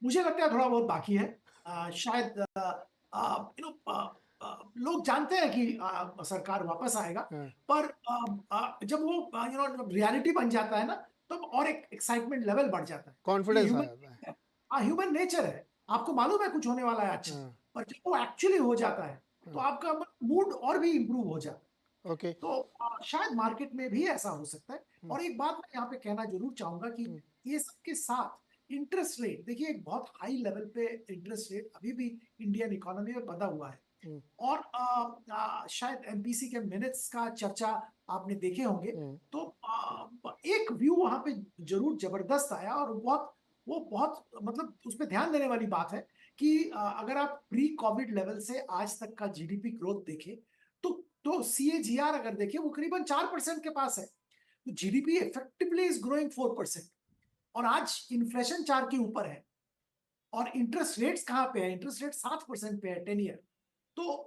मुझे लगता है थोड़ा बहुत बाकी है, शायद लोग जानते हैं कि सरकार वापस आएगा, पर जब वो रियलिटी बन जाता है ना, तब और एक एक्साइटमेंट लेवल बढ़ जाता है। ये कॉन्फिडेंस आ ह्यूमन जाता है। हाँ, ह्यूमन नेचर है। आपको मालूम है कुछ होने वाला है अच्छा, हाँ, पर जब वो एक्चुअली हो जाता है, तो हाँ, आपका मूड और भी इम्प्रूव हो जाता है। ओके। तो शायद मार्केट में भी ऐसा हो सकता है। और एक बात मैं यहाँ पे कहना जरूर चाहूंगा कि हुँ, ये सबके साथ इंटरेस्ट रेट, देखिए एक बहुत हाई लेवल पे इंटरेस्ट रेट अभी भी इंडियन इकोनॉमी में बना हुआ है। हुँ, और शायद एमपीसी के मिनट्स का चर्चा आपने देखे होंगे। हुँ, तो एक व्यू वहां पे जरूर जबरदस्त आया, और वो बहुत मतलब उस पर ध्यान देने वाली बात है कि अगर आप प्री कोविड लेवल से आज तक का जीडीपी ग्रोथ देखें, तो सीएजीआर अगर देखें वो करीबन 4% के पास है। तो जीडीपी इफेक्टिवली इज ग्रोइंग 4%, और आज इन्फ्लेशन 4 के ऊपर है। और इंटरेस्ट रेट्स कहाँ पे है? इंटरेस्ट रेट 7% पे है 10 ईयर। तो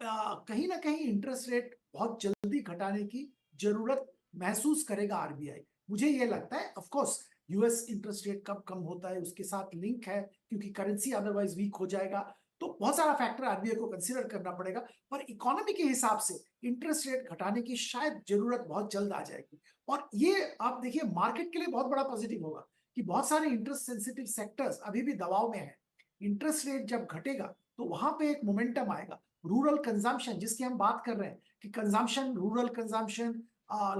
कहीं ना कहीं इंटरेस्ट रेट बहुत जल्दी घटाने की जरूरत महसूस करेगा आरबीआई। मुझे ये लगता है। Of course US interest rate कब कम होता है उसके साथ लिंक है, क्योंकि करेंसी अदरवाइज वीक हो जाएगा। तो बहुत सारा फैक्टर आरबीआई को कंसीडर करना पड़ेगा। पर इकोनॉमी के हिसाब से इंटरेस्ट रेट घटाने की शायद जरूरत बहुत जल्द आ जाएगी। और ये आप देखिए मार्केट के लिए बहुत बड़ा पॉजिटिव होगा कि बहुत सारे इंटरेस्ट सेंसिटिव सेक्टर्स अभी भी दबाव में है। इंटरेस्ट रेट जब घटेगा तो वहां पे एक मोमेंटम आएगा। रूरल कंजम्पशन जिसकी हम बात कर रहे हैं कि consumption, rural consumption,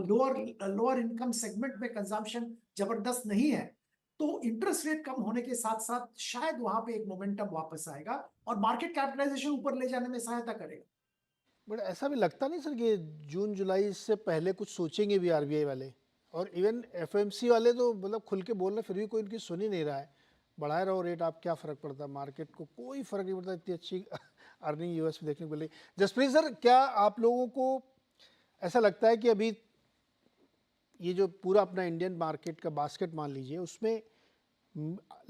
lower lower income segment में कंजम्पशन जबरदस्त नहीं है। तो इंटरेस्ट रेट कम होने के साथ साथ शायद वहां पे एक मोमेंटम वापस आएगा और मार्केट कैपिटलाइजेशन ऊपर ले जाने में सहायता करेगा। बट ऐसा भी लगता नहीं सर कि जून जुलाई से पहले कुछ सोचेंगे भी आरबीआई वाले? और इवन एफएमसी वाले तो मतलब खुल के बोल रहे, फिर भी कोई इनकी सुन ही नहीं रहा है। बढ़ाए रहो रेट, आप क्या फ़र्क पड़ता है? मार्केट को कोई फ़र्क नहीं पड़ता, इतनी अच्छी अर्निंग यूएस में देखने को मिली। जसप्रीत सर, क्या आप लोगों को ऐसा लगता है कि अभी ये जो पूरा अपना इंडियन मार्केट का बास्केट मान लीजिए, उसमें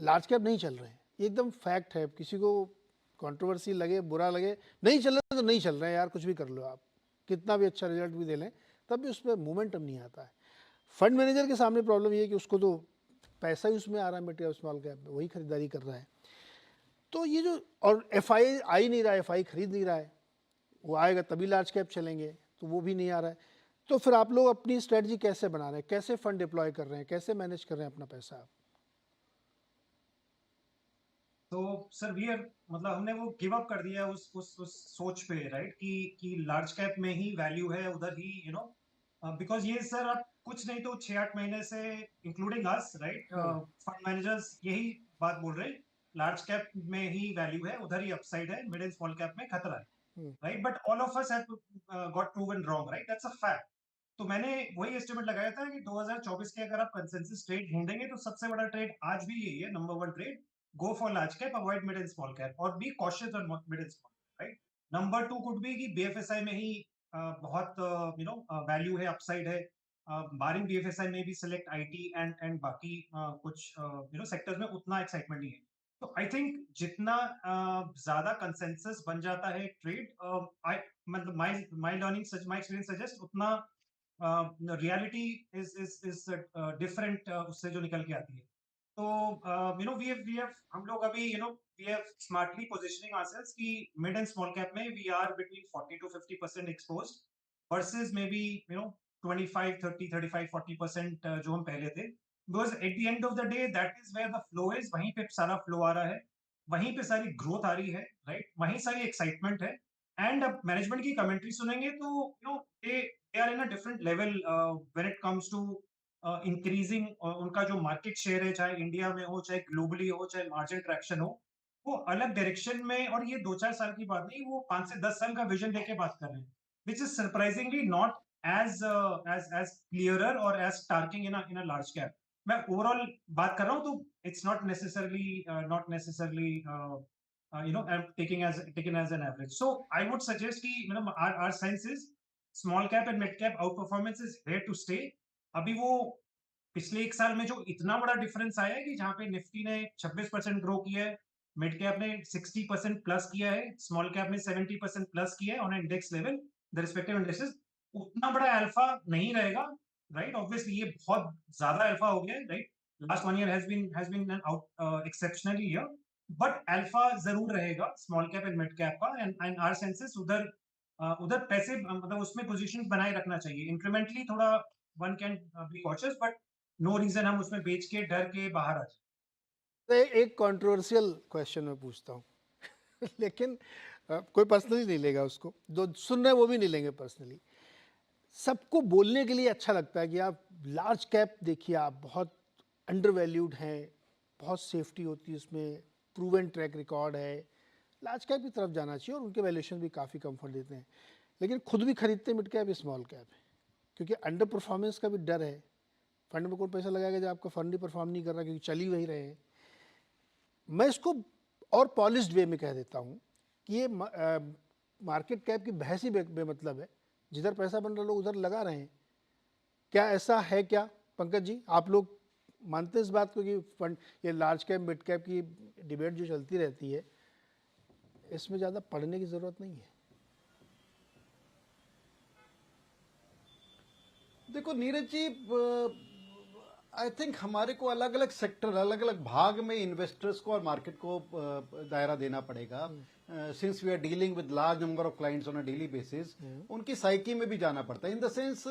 लार्ज कैप नहीं चल रहे हैं? ये एकदम फैक्ट है। किसी को कंट्रोवर्सी लगे, बुरा लगे, नहीं चल रहे तो नहीं चल रहे हैं यार, कुछ भी कर लो आप, कितना भी अच्छा रिजल्ट भी दे लें, तब भी उस पर मोमेंटम नहीं आता है। फंड मैनेजर के सामने प्रॉब्लम ये है कि उसको तो पैसा ही उसमें आ रहा है, मिड कैप स्मॉल कैप में, वही खरीदारी कर रहा है। तो ये जो, और एफआई आ ही नहीं रहा है, एफआई खरीद नहीं रहा है, वो आएगा तभी लार्ज कैप चलेंगे, तो वो भी नहीं आ रहा है। तो फिर आप लोग अपनी स्ट्रेटजी कैसे बना रहे हैं, कैसे फंड डिप्लॉय कर रहे हैं, कैसे मैनेज कर रहे हैं अपना पैसा आप? तो सर वी आर मतलब हमने वो गिव अप कर दिया उस सोच पे, राइट, कि लार्ज कैप में ही वैल्यू है, उधर ही बिकॉज ये सर आप कुछ नहीं तो 6-8 महीने से इंक्लूडिंग अस, राइट, फंड मैनेजर्स यही बात बोल रहे हैं, लार्ज कैप में ही वैल्यू है, उधर ही अपसाइड है, मिड एंड स्मॉल कैप में खतरा है, right, but all of us have got proven wrong, right, that's a fact. तो मैंने वही एस्टिमेट लगाया था कि 2024 के अगर आप कंसेंसस ट्रेड ढूंढेंगे तो सबसे बड़ा ट्रेड आज भी यही है, number 1 trade, go for large cap, avoid mid and small cap, और be cautious on mid and small cap, right? Number 2 could be कि BFSI में ही बहुत वैल्यू है, अपसाइड है, बारिंग BFSI में भी select IT and बाकी कुछ सेक्टर्स में उतना एक्साइटमेंट नहीं है। तो आई थिंक जितना ज्यादा कंसेंसस बन जाता है ट्रेड, आई मतलब my learning, my experience suggest उतना रियलिटी इज डिफरेंट उससे जो निकल के आती है। तो we have हम लोग अभी we have smartly positioning ourselves कि mid and small cap में we are between 40 to 50% exposed versus maybe 25 30 35 40% जो हम पहले थे, because at the end of the day that is where the flow is, वहीं पे सारा फ्लो आ रहा है, वहीं पे सारी ग्रोथ आ रही है, राइट, वहीं सारी एक्साइटमेंट है। एंड अब मैनेजमेंट की कमेंट्री सुनेंगे तो they are in a different level when it comes to increasing उनका जो मार्केट शेयर है, चाहे इंडिया में हो, चाहे ग्लोबली हो, चाहे मार्जिन ट्रैक्शन हो, वो अलग डायरेक्शन में, और ये 2-4 साल की बात नहीं, वो 5 से 10 साल का विजन लेके बात कर रहे हैं, which is surprisingly not as clearer or as starking in a large cap. मैं ओवरऑल बात कर रहा हूँ, तो it's not necessarily I'm taking as an average. So I would suggest कि our sense is small cap and mid cap outperformance is here to stay. अभी वो पिछले 1 साल में जो इतना बड़ा डिफरेंस आया है कि जहां पे निफ्टी ने 26% ग्रो किया है, मिड कैप ने 60% प्लस किया है, स्मॉल कैप ने 70% प्लस किया है on index level, the respective indexes, उतना बड़ा अल्फा नहीं रहेगा, राइट, ऑब्वियसली ये बहुत ज्यादा अल्फा हो गया है, right, last 1 year has been an out exceptionally year, but alpha जरूर रहेगा small cap and mid cap का, एंड आवर सेंसेस उधर उधर पैसे मतलब उसमें पोजीशंस बनाए रखना चाहिए, इंक्रीमेंटली थोड़ा one can be cautious, but no reason हम उसमें बेच के डर के बाहर आ जाए। तो एक कंट्रोवर्शियल क्वेश्चन मैं पूछता हूँ लेकिन कोई पर्सनली नहीं लेगा उसको, जो सुन रहे हैं वो भी नहीं लेंगे पर्सनली। सबको बोलने के लिए अच्छा लगता है कि आप लार्ज कैप देखिए, आप बहुत अंडर वैल्यूड हैं, बहुत सेफ्टी होती है उसमें, प्रूवन ट्रैक रिकॉर्ड है, लार्ज कैप की तरफ जाना चाहिए और उनके वैल्यूएशन भी काफ़ी कंफर्ट देते हैं। लेकिन खुद भी खरीदते मिड कैप स्मॉल कैप है, क्योंकि अंडर परफॉर्मेंस का भी डर है। फंड में कोई पैसा लगाएगा जब आपका फंड ही परफॉर्म नहीं कर रहा, क्योंकि चल ही वही रहे हैं। मैं इसको और पॉलिश्ड वे में कह देता हूँ कि ये मार्केट कैप की बहस ही बेमतलब है। जिधर पैसा बन रहा लोग उधर लगा रहे हैं। क्या ऐसा है क्या पंकज जी, आप लोग मानते हैं इस बात को कि फंड, ये लार्ज कैप मिड कैप की डिबेट जो चलती रहती है, इसमें ज़्यादा पढ़ने की ज़रूरत नहीं है? देखो नीरज जी, आई थिंक हमारे को अलग अलग सेक्टर, अलग अलग भाग में इन्वेस्टर्स को और मार्केट को दायरा देना पड़ेगा। Since we are dealing with large number of clients on a daily basis, उनकी साइकी में भी जाना पड़ता है। इन द सेंस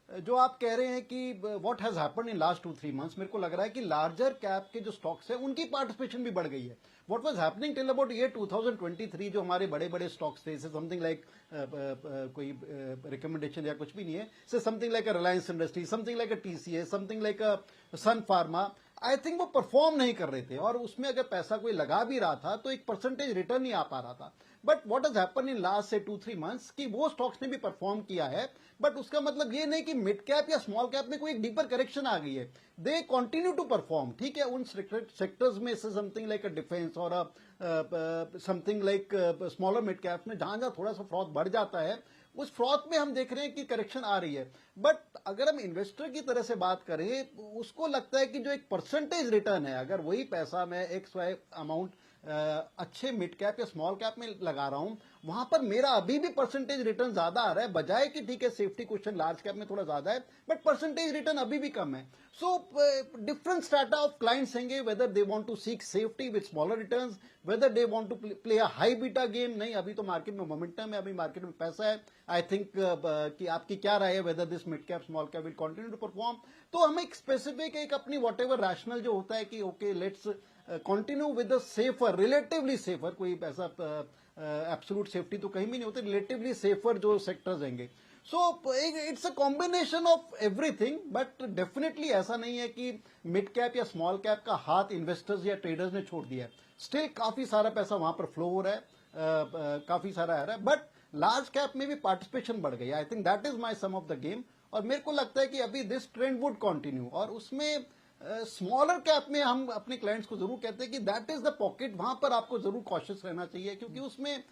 जो आप कह रहे हैं कि what has happened in last 2-3 months, मेरे को लग रहा है कि लार्जर कैप के जो स्टॉक्स हैं उनकी पार्टिसिपेशन भी बढ़ गई है। What was happening till about year 2023, जो हमारे बड़े बड़े स्टॉक्स थे, से समथिंग लाइक कोई रिकमेंडेशन या कुछ भी नहीं है, से something like a Reliance industry, something like a TCS, something like a Sun Pharma, I think वो परफॉर्म नहीं कर रहे थे, और उसमें अगर पैसा कोई लगा भी रहा था तो एक परसेंटेज रिटर्न नहीं आ पा रहा था। But what has happen in last से 2-3 मंथ्स कि वो स्टॉक्स ने भी परफॉर्म किया है, बट उसका मतलब ये नहीं कि मिड कैप या स्मॉल कैप में कोई एक डीपर करेक्शन आ गई है। दे कंटिन्यू टू परफॉर्म, ठीक है, उन सेक्टर्स में से समथिंग लाइक अ डिफेंस और something like smaller mid cap में जहां जहां थोड़ा सा फ्रॉथ बढ़ जाता है, उस फ्रॉथ में हम देख रहे हैं कि करेक्शन आ रही है। बट अगर हम इन्वेस्टर की तरह से बात करें, उसको लगता है कि जो एक परसेंटेज रिटर्न है, अगर वही पैसा मैं एक्स वाई अमाउंट अच्छे मिड कैप या स्मॉल कैप में लगा रहा हूं, वहां पर मेरा अभी भी परसेंटेज रिटर्न ज्यादा आ रहा है, बजाय कि ठीक है सेफ्टी क्वेश्चन लार्ज कैप में थोड़ा ज्यादा है, बट परसेंटेज रिटर्न अभी भी कम है। So different strata of clients होंगे, whether they want to seek safety with smaller returns, whether they want to play a high beta game. नहीं, अभी तो मार्केट में मोमेंटम है, अभी मार्केट में पैसा है। आई थिंक कि आपकी क्या राय है, whether this mid cap small cap will continue to perform? तो हम एक स्पेसिफिक, एक अपनी वॉट एवर रैशनल जो होता है कि okay let's continue with the safer, relatively safer, कोई ऐसा एब्सोल्यूट सेफ्टी तो कहीं भी नहीं होती, रिलेटिवली सेफर जो सेक्टर्स होंगे। So it's a combination of everything, but definitely ऐसा नहीं है कि मिड कैप या स्मॉल कैप का हाथ इन्वेस्टर्स या ट्रेडर्स ने छोड़ दिया है। स्टिल काफी सारा पैसा वहां पर फ्लो हो रहा है, काफी सारा आ रहा है, बट लार्ज कैप में भी पार्टिसिपेशन बढ़ गई। I think that is my sum of the game, और मेरे को लगता है कि अभी दिस ट्रेंड वुड कंटिन्यू, और उसमें स्मॉलर कैप में हम अपने क्लाइंट्स को जरूर कहते हैं कि दैट इज द पॉकेट, वहां पर आपको जरूर कॉशियस रहना चाहिए, क्योंकि उसमें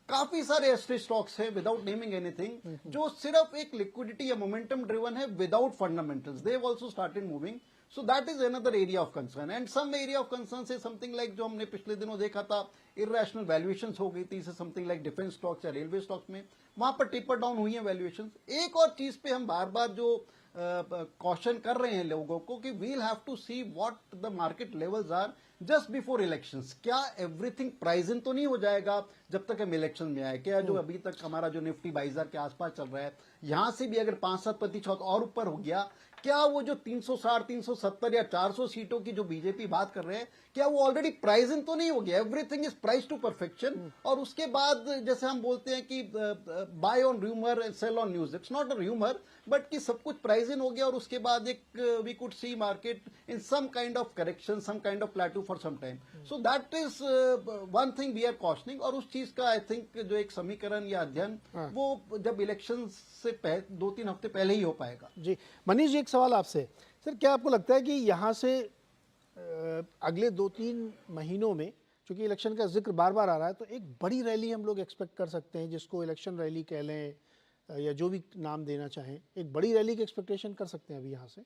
काफी सारे ऐसे स्टॉक्स हैं, विदाउट नेमिंग एनीथिंग, जो सिर्फ एक लिक्विडिटी या मोमेंटम ड्रिवन है, without fundamentals. They have also started moving, so that is another area of concern. And some area of concern से समथिंग लाइक जो हमने पिछले दिनों देखा था, इरेशनल वैल्यूएशंस हो गई थी, से समथिंग लाइक डिफेंस स्टॉक्स या रेलवे स्टॉक्स में, वहां पर टिपर डाउन हुई है वैल्यूएशंस। एक और चीज पे हम बार बार जो कॉशन कर रहे हैं लोगों को कि we'll have to see what the market levels are just before elections. क्या एवरीथिंग प्राइज इन तो नहीं हो जाएगा जब तक हम इलेक्शन में आए? क्या जो अभी तक हमारा जो निफ्टी 22,000 के आसपास चल रहा है, यहां से भी अगर 5-7% और ऊपर हो गया, क्या वो जो 360, 370 या 400 सीटों की जो बीजेपी बात कर रहे हैं, क्या वो ऑलरेडी प्राइज इन तो नहीं हो गया? Everything is price to perfection, और उसके बाद जैसे हम बोलते हैं कि buy on rumour sell on news, it's not a rumour, but कि सब कुछ प्राइज इन हो गया, और उसके बाद एक we could see market in some kind of correction, some kind of plateau for some time. So that is one thing we are cautioning, और उस चीज का आई थिंक जो एक समीकरण या अध्ययन, वो जब इलेक्शन से 2-3 हफ्ते पहले ही हो पाएगा। जी मनीष जी, एक सवाल आपसे। सर, क्या आपको लगता है कि यहाँ से अगले 2-3 महीनों में, चूंकि इलेक्शन का जिक्र बार बार आ रहा है, तो एक बड़ी रैली हम लोग एक्सपेक्ट कर सकते हैं, जिसको इलेक्शन रैली कह लें या जो भी नाम देना चाहें, एक बड़ी रैली की एक्सपेक्टेशन कर सकते हैं अभी यहाँ से?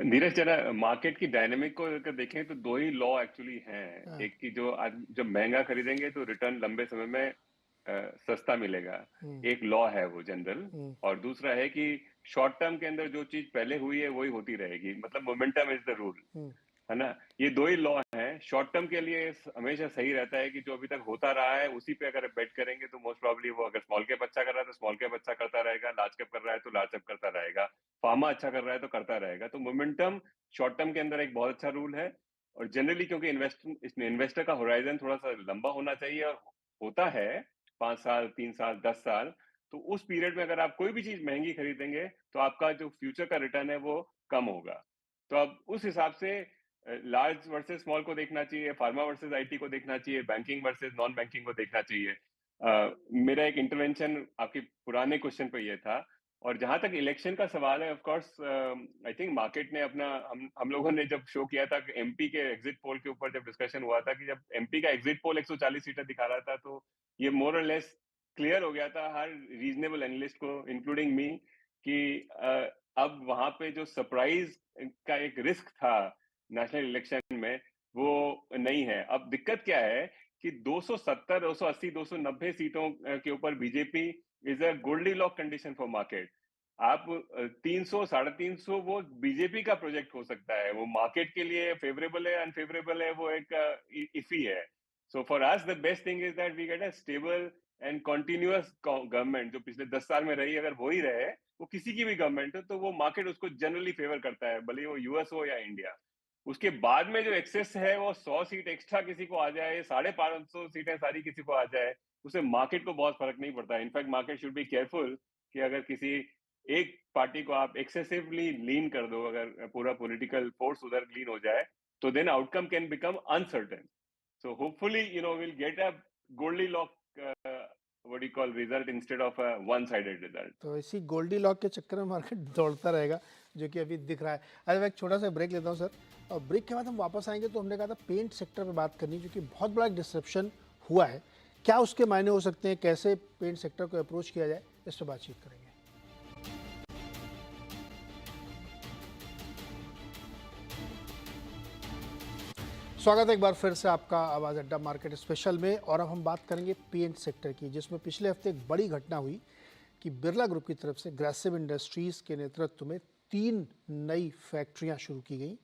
नीरज, जरा मार्केट की डायनेमिक को अगर देखें तो दो ही लॉ एक्चुअली हैं। एक की जो आज जब महंगा खरीदेंगे तो रिटर्न लंबे समय में सस्ता मिलेगा, एक लॉ है वो जनरल। और दूसरा है कि शॉर्ट टर्म के अंदर जो चीज पहले हुई है वही होती रहेगी, मतलब मोमेंटम इज द रूल, है ना। ये दो ही लॉ हैं। शॉर्ट टर्म के लिए हमेशा सही रहता है कि जो अभी तक होता रहा है उसी पे अगर बेट करेंगे तो मोस्ट प्रॉब्ली वो, अगर स्मॉल कैप अच्छा कर रहा है तो स्मॉल कैप अच्छा करता रहेगा, लार्ज कैप कर रहा है तो लार्ज कैप करता रहेगा। फार्मा अच्छा कर रहा है तो करता रहेगा। तो मोमेंटम शॉर्ट टर्म के अंदर एक बहुत अच्छा रूल है, और जनरली क्योंकि इन्वेस्टर का होराइजन थोड़ा सा लंबा होना चाहिए, और होता है 5 साल, 3 साल, 10 साल, तो उस पीरियड में अगर आप कोई भी चीज महंगी खरीदेंगे तो आपका जो फ्यूचर का रिटर्न है वो कम होगा। तो अब उस हिसाब से लार्ज वर्सेस स्मॉल को देखना चाहिए, फार्मा वर्सेस आईटी को देखना चाहिए, बैंकिंग वर्सेस नॉन बैंकिंग को देखना चाहिए। मेरा एक इंटरवेंशन आपके पुराने क्वेश्चन पे ये था। और जहां तक इलेक्शन का सवाल है, of course I think market ने अपना, हम लोगों ने जब शो किया था एमपी के एग्जिट पोल के ऊपर, जब डिस्कशन हुआ था कि जब एमपी का एग्जिट पोल 140 सीटें दिखा रहा था, तो ये मोर और लेस क्लियर हो गया था हर रीजनेबल एनालिस्ट को, इंक्लूडिंग मी, कि अब वहां पे जो सरप्राइज का एक रिस्क था नेशनल इलेक्शन में वो नहीं है। अब दिक्कत क्या है कि 270, 280, 290 सीटों के ऊपर BJP is a goldilocks condition for market. आप 300, 350 वो बीजेपी का प्रोजेक्ट हो सकता है, वो मार्केट के लिए फेवरेबल है अनफेवरेबल है, वो एक इफी है। So for us the best thing is that we get a stable and continuous government जो पिछले 10 साल में रही। अगर वही रहे, वो किसी की भी गवर्नमेंट हो, तो वो मार्केट उसको जनरली फेवर करता है, भले वो यूएस हो या इंडिया। उसके बाद में जो एक्सेस है, वो 100 सीट एक्स्ट्रा किसी को आ जाए, 550 सीटें सारी किसी को आ जाए, उससे मार्केट को बहुत फर्क नहीं पड़ता। In fact market should be careful कि अगर किसी एक पार्टी को आप एक्सेसिवली लीन कर दो, अगर पूरा पॉलिटिकल फोर्स उधर लीन हो जाए, तो then outcome can become uncertain. So hopefully will get a goldilocks what you call result instead of a one sided result. तो इसी गोल्डी लॉक के चक्कर में मार्केट दौड़ता रहेगा, जो कि अभी दिख रहा है। अरे मैं एक छोटा सा ब्रेक लेता हूँ सर, और ब्रेक के बाद हम वापस आएंगे। तो हमने कहा था पेंट सेक्टर पे बात करनी, क्योंकि बहुत बड़ा डिसरप्शन हुआ है। क्या उसके मायने हो सकते हैं, कैसे पेंट सेक्टर को अप्रोच किया जाए, इस पर बातचीत करेंगे। स्वागत है एक बार फिर से आपका आवाज़ अड्डा मार्केट स्पेशल में। और अब हम बात करेंगे पेंट सेक्टर की, जिसमें पिछले हफ्ते एक बड़ी घटना हुई कि बिरला ग्रुप की तरफ से ग्रेसिव इंडस्ट्रीज़ के नेतृत्व में 3 नई फैक्ट्रियां शुरू की गई,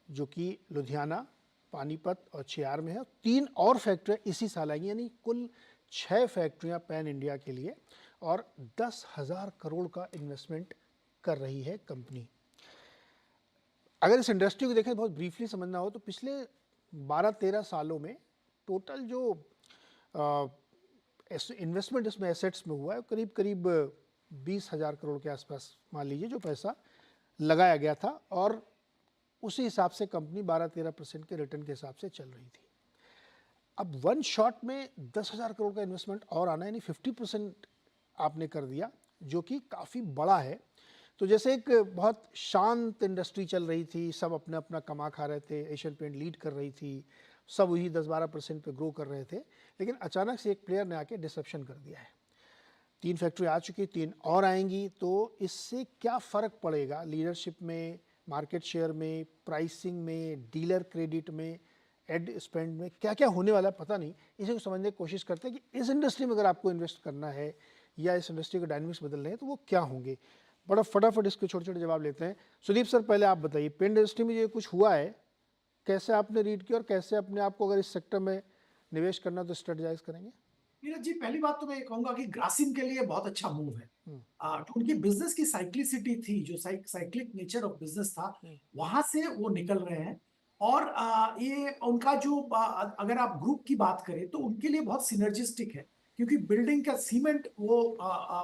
जो कि लुधियाना, पानीपत और चियार में है। 3 और फैक्ट्रियां इसी साल आएंगी, यानी कुल 6 फैक्ट्रियां पैन इंडिया के लिए, और 10,000 करोड़ का इन्वेस्टमेंट कर रही है कंपनी। अगर इस इंडस्ट्री को देखें, बहुत ब्रीफली समझना हो, तो पिछले 12-13 सालों में टोटल जो इन्वेस्टमेंट इसमें एसेट्स में हुआ है, करीब करीब 20,000 करोड़ के आसपास मान लीजिए जो पैसा लगाया गया था, और उसी हिसाब से कंपनी 12-13% के रिटर्न के हिसाब से चल रही थी। अब वन शॉट में 10,000 करोड़ का इन्वेस्टमेंट और आना, यानी 50% आपने कर दिया, जो कि काफ़ी बड़ा है। तो जैसे एक बहुत शांत इंडस्ट्री चल रही थी, सब अपना अपना कमा खा रहे थे, एशियन पेंट लीड कर रही थी, सब वही 10-12% पे ग्रो कर रहे थे, लेकिन अचानक से एक प्लेयर ने आके डिसरप्शन कर दिया है। 3 फैक्ट्री आ चुकी, 3 और आएंगी। तो इससे क्या फ़र्क पड़ेगा लीडरशिप में, मार्केट शेयर में, प्राइसिंग में, डीलर क्रेडिट में, एड स्पेंड में, क्या क्या होने वाला है पता नहीं। इसी को समझने की कोशिश करते हैं कि इस इंडस्ट्री में अगर आपको इन्वेस्ट करना है या इस इंडस्ट्री के डायनामिक्स बदलने हैं तो वो क्या होंगे। बड़ा फटाफट इसके छोटे छोटे जवाब लेते हैं। सुदीप सर, पहले आप बताइए, पेंट इंडस्ट्री में ये कुछ हुआ है, कैसे आपने रीड किया और कैसे अपने आप को अगर इस सेक्टर में निवेश करना तो स्ट्रेटजाइज करेंगे? नीरज जी, पहली बात तो मैं ये कहूंगा कि ग्रासिम के लिए बहुत अच्छा मूव है। तो उनकी बिजनेस की साइक्लिसिटी थी, जो साइक्लिक नेचर ऑफ बिजनेस था, वहां से वो निकल रहे हैं। और ये उनका जो अगर आप ग्रुप की बात करें तो उनके लिए बहुत सिनर्जिस्टिक है, क्योंकि बिल्डिंग का सीमेंट वो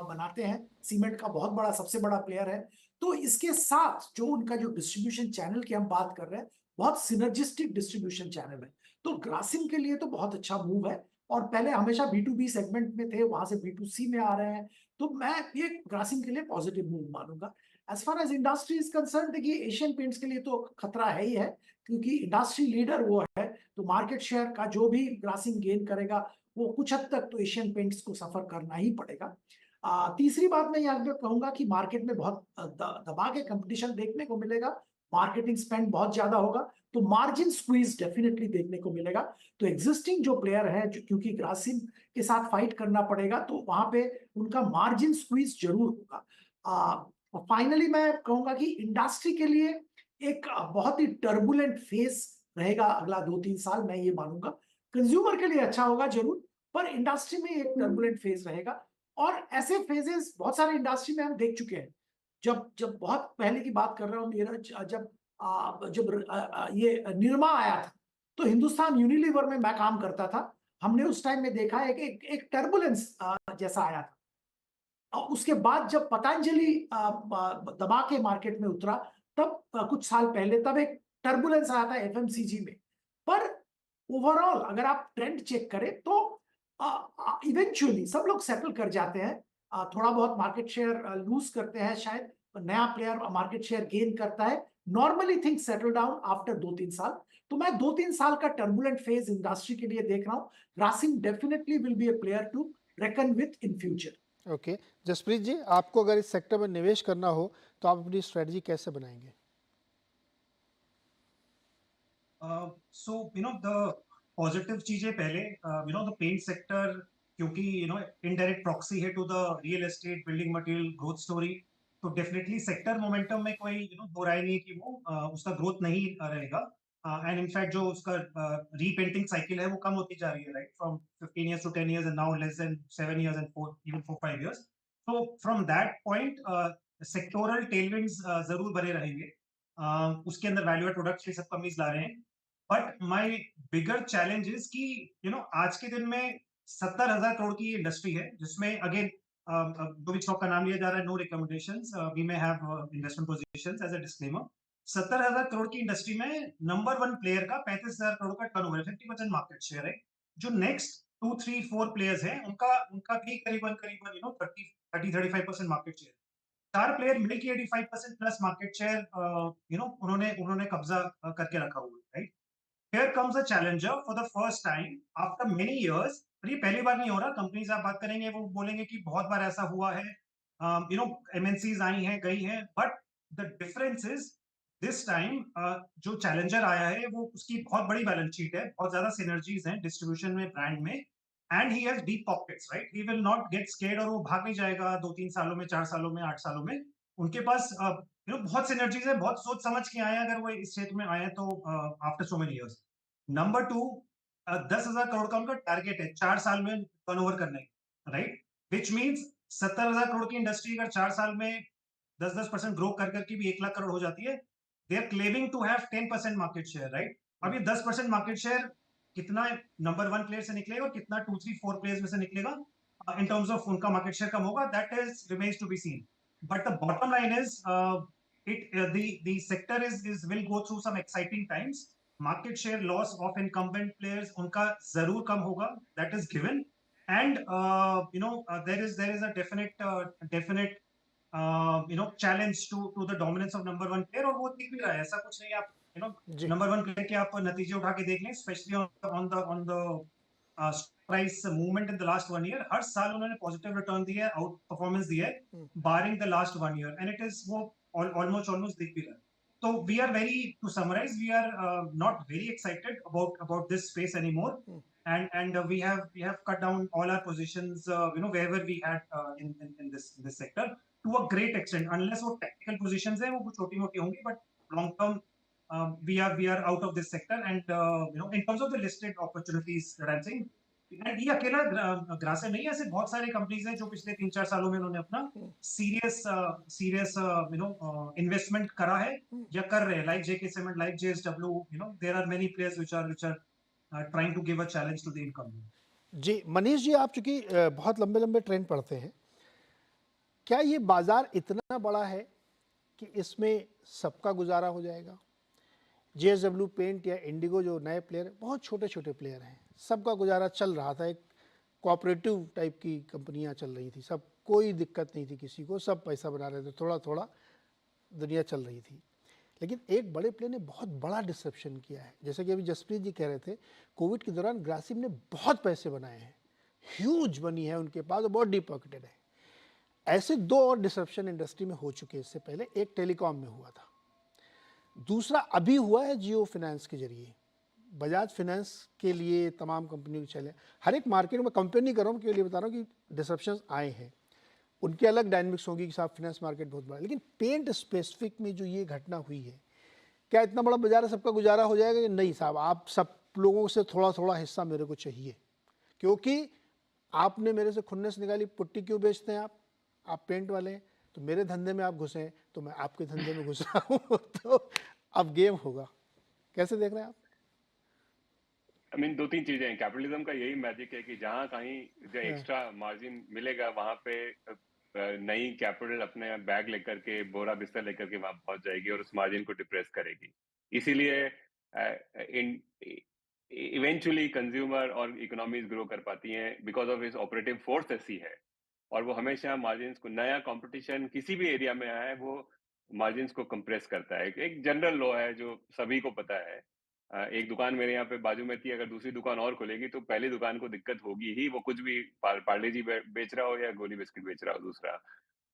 बनाते हैं, सीमेंट का बहुत बड़ा, सबसे बड़ा प्लेयर है। तो इसके साथ जो उनका जो डिस्ट्रीब्यूशन चैनल की हम बात कर रहे हैं, बहुत सिनर्जिस्टिक डिस्ट्रीब्यूशन चैनल है। तो ग्रासिम के लिए तो बहुत अच्छा मूव है, और पहले हमेशा B2B सेगमेंट में थे, वहां से B2C में आ रहे हैं। तो मैं ये ग्रासिम के लिए पॉजिटिव मूव मानूंगा। As far as industry is concern, देखिए एशियन पेंट्स के लिए तो खतरा है ही है, क्योंकि इंडस्ट्री लीडर वो है। तो मार्केट शेयर का जो भी ग्रासिम गेन करेगा, वो कुछ हद तक तो एशियन पेंट्स को सफर करना ही पड़ेगा। तीसरी बात मैं यहाँ कहूंगा कि मार्केट में बहुत दबा के कंपटीशन देखने को मिलेगा, मार्केटिंग स्पेंड बहुत ज्यादा होगा, तो मार्जिन स्क्वीज डेफिनेटली देखने को मिलेगा। तो एग्जिस्टिंग जो प्लेयर है, क्योंकि ग्रासिम के साथ फाइट करना पड़ेगा, तो वहां पे उनका मार्जिन स्क्वीज जरूर होगा। फाइनली मैं कहूंगा कि इंडस्ट्री के लिए एक बहुत ही टर्बुलेंट फेज रहेगा अगला 2-3 साल, मैं ये मानूंगा। कंज्यूमर के लिए अच्छा होगा जरूर, पर इंडस्ट्री में एक टर्बुलेंट फेज रहेगा। और ऐसे फेजेस बहुत सारे इंडस्ट्री में हम देख चुके हैं। जब जब बहुत पहले की बात कर रहा हूँ, नीरज, ये निरमा आया था, तो हिंदुस्तान यूनिलीवर में मैं काम करता था। हमने उस टाइम में देखा है कि एक टर्बुलेंस जैसा आया था। और उसके बाद जब पतंजलि दबा के मार्केट में उतरा, तब कुछ साल पहले तब एक टर्बुलेंस आया था एफएमसीजी में। पर ओवरऑल अगर आप ट्रेंड चेक करें तो इवेंचुअली सब लोग सेटल कर जाते हैं। थोड़ा बहुत मार्केट शेयर लूज करते हैं, शायद नया प्लेयर मार्केट शेयर गेन करता है। Normally things settle down after 2-3 साल। तो मैं 2-3 साल का टर्बुलेंट फेज इंडस्ट्री के लिए देख रहा हूं। Grasim definitely will be a player to reckon with in future. Okay, Jaspreet ji, आपको अगर इस सेक्टर में निवेश करना हो तो आप अपनी स्ट्रेटजी कैसे बनाएंगे? So the positive चीजें पहले, the paint sector, क्योंकि indirect proxy है to the real estate building material growth story, तो definitely sector momentum में कोई दो राय नहीं है कि वो उसका growth नहीं रहेगा। And in fact जो उसका repainting cycle है वो कम होती जा रही है, right, from 15 years to 10 years and now less than 7 years and 4-5 years. So from that point sectoral tailwinds जरूर बने रहेंगे। उसके अंदर वैल्यू एड प्रोडक्ट्स भी सब कंपनीज ला रहे हैं। But my bigger challenge is कि आज के दिन में 70,000 करोड़ की इंडस्ट्री है, जिसमें अगेन जो भी स्टॉक का नाम लिया जा रहा है, no recommendations, we may have investment positions as a disclaimer. 70,000 crore की इंडस्ट्री में नंबर 1 प्लेयर का 35,000 करोड़ का टर्नओवर है, 50% मार्केट शेयर है। जो नेक्स्ट 2-3-4 प्लेयर्स हैं उनका उनका भी करीबन करीबन 30-35% मार्केट शेयर। 4 प्लेयर मिल के 85% प्लस मार्केट शेयर उन्होंने उन्होंने कब्जा करके रखा हुआ है, right. Here comes a challenger for the first time after many years। और ये पहली बार नहीं हो रहा। कंपनीज आप बात करेंगे वो बोलेंगे कि बहुत बार ऐसा हुआ है, एमएनसीज आई हैं गई हैं, but the difference is this time जो चैलेंजर आया है वो उसकी बहुत बड़ी बैलेंस शीट है, बहुत ज्यादा सिनर्जीज हैं डिस्ट्रीब्यूशन में, ब्रांड में, and he has deep pockets, right. He will not get scared और वो भाग नहीं जाएगा 2-3 सालों में, 4 सालों में, 8 सालों में। उनके पास बहुत सिनर्जीज है, बहुत सोच समझ के आए हैं अगर वो इस क्षेत्र में आए तो after so many years. Number 2, 10,000 crore का उनका टारगेट है 4 साल में टर्नओवर करने, राइट, विच मींस 70,000 करोड़ की इंडस्ट्री अगर 4 साल में 10% ग्रो कर करके भी 1 लाख करोड़ हो जाती है, they are claiming to have 10% market share, right. अब ये 10% मार्केट शेयर कितना नंबर 1 प्लेयर से निकलेगा और कितना 2-3-4 प्लेयर्स में से निकलेगा इन टर्म्स ऑफ उनका मार्केट शेयर कम होगा, that is remains to be seen. But the bottom line is the sector is will go through some exciting times। market share loss of incumbent players उनका जरूर कम होगा, that is given। and there is a definite challenge to the dominance of number 1 player, और वो दिख भी रहा है। ऐसा कुछ नहीं, आप जी। नंबर 1 प्लेयर के आप नतीजे उठा के देख लें, specially on the price movement in the last 1 year. हर साल उन्होंने पॉजिटिव रिटर्न दिया है, आउट परफॉर्मेंस दिया है, barring the last 1 year, and it is वो almost दिख भी रहा है। So we are to summarize, we are not very excited about this space anymore, and we have cut down all our positions wherever we had in this sector to a great extent, unless वो technical positions है वो कुछ छोटी मोटी होंगी, but long term we are out of this sector, and in terms of the listed opportunities that I'm saying, and ये अकेला ग्रासिम नहीं है, ऐसे बहुत सारे कंपनीज हैं जो पिछले 3-4 सालों में उन्होंने अपना सीरियस इन्वेस्टमेंट करा है या कर रहे हैं, like JK cement, like JSW, there are many players which are trying to give a challenge to the income. जी, मनीष जी, आप चूंकि बहुत लंबे लंबे ट्रेंड पढ़ते हैं, क्या ये बाजार इतना बड़ा है कि इसमें सबका गुजारा हो जाएगा? जेएसडब्ल्यू पेंट या इंडिगो जो नए प्लेयर, बहुत छोटे छोटे प्लेयर हैं, सबका गुजारा चल रहा था। एक कोऑपरेटिव टाइप की कंपनियां चल रही थी, सब, कोई दिक्कत नहीं थी किसी को, सब पैसा बना रहे थे, थोड़ा थोड़ा दुनिया चल रही थी। लेकिन एक बड़े प्लेयर ने बहुत बड़ा डिसरप्शन किया है। जैसे कि अभी जसप्रीत जी कह रहे थे, कोविड के दौरान ग्रासिम ने बहुत पैसे बनाए हैं, ह्यूज मनी है उनके पास और बहुत डीप पॉकेटेड है। ऐसे 2 और डिसरप्शन इंडस्ट्री में हो चुके हैं इससे पहले। एक टेलीकॉम में हुआ था, दूसरा अभी हुआ है जियो फाइनेंस के जरिए। बजाज फाइनेंस के लिए तमाम कंपनियों के चले, हर एक मार्केट में कंपेयर नहीं कर रहा हूँ, के लिए बता रहा हूँ कि डिसरप्शन आए हैं, उनकी अलग डायनेमिक्स होगी कि साहब फाइनेंस मार्केट बहुत बड़ा। लेकिन पेंट स्पेसिफिक में जो ये घटना हुई है, क्या इतना बड़ा बाजार है, सबका गुजारा हो जाएगा कि नहीं? साहब, आप सब लोगों से थोड़ा थोड़ा हिस्सा मेरे को चाहिए, क्योंकि आपने मेरे से खुन्नस निकाली, पुट्टी क्यों बेचते हैं आप पेंट वाले हैं, तो मेरे धंधे में आप घुसे तो मैं आपके धंधे में घुस रहा हूँ तो अब गेम होगा। कैसे देख रहे हैं आप? आई मीन 2-3 चीजें हैं। कैपिटलिज्म का यही मैजिक है कि जहां कहीं जो एक्स्ट्रा मार्जिन मिलेगा वहां पे नई कैपिटल अपने बैग लेकर के, बोरा बिस्तर लेकर के वहां पहुंच जाएगी और उस मार्जिन को डिप्रेस करेगी। इसीलिए इवेंचुअली कंज्यूमर और इकोनॉमीज ग्रो कर पाती हैं बिकॉज ऑफ इस ऑपरेटिव फोर्स ऐसी है। और वो हमेशा मार्जिन को, नया कंपटीशन किसी भी एरिया में आए वो मार्जिन को कंप्रेस करता है। एक जनरल लॉ है जो सभी को पता है। एक दुकान मेरे यहाँ पे बाजू में थी, अगर दूसरी दुकान और खुलेगी तो पहली दुकान को दिक्कत होगी ही, वो कुछ भी पार्ले जी बेच रहा हो या गोली बिस्किट बेच रहा हो दूसरा।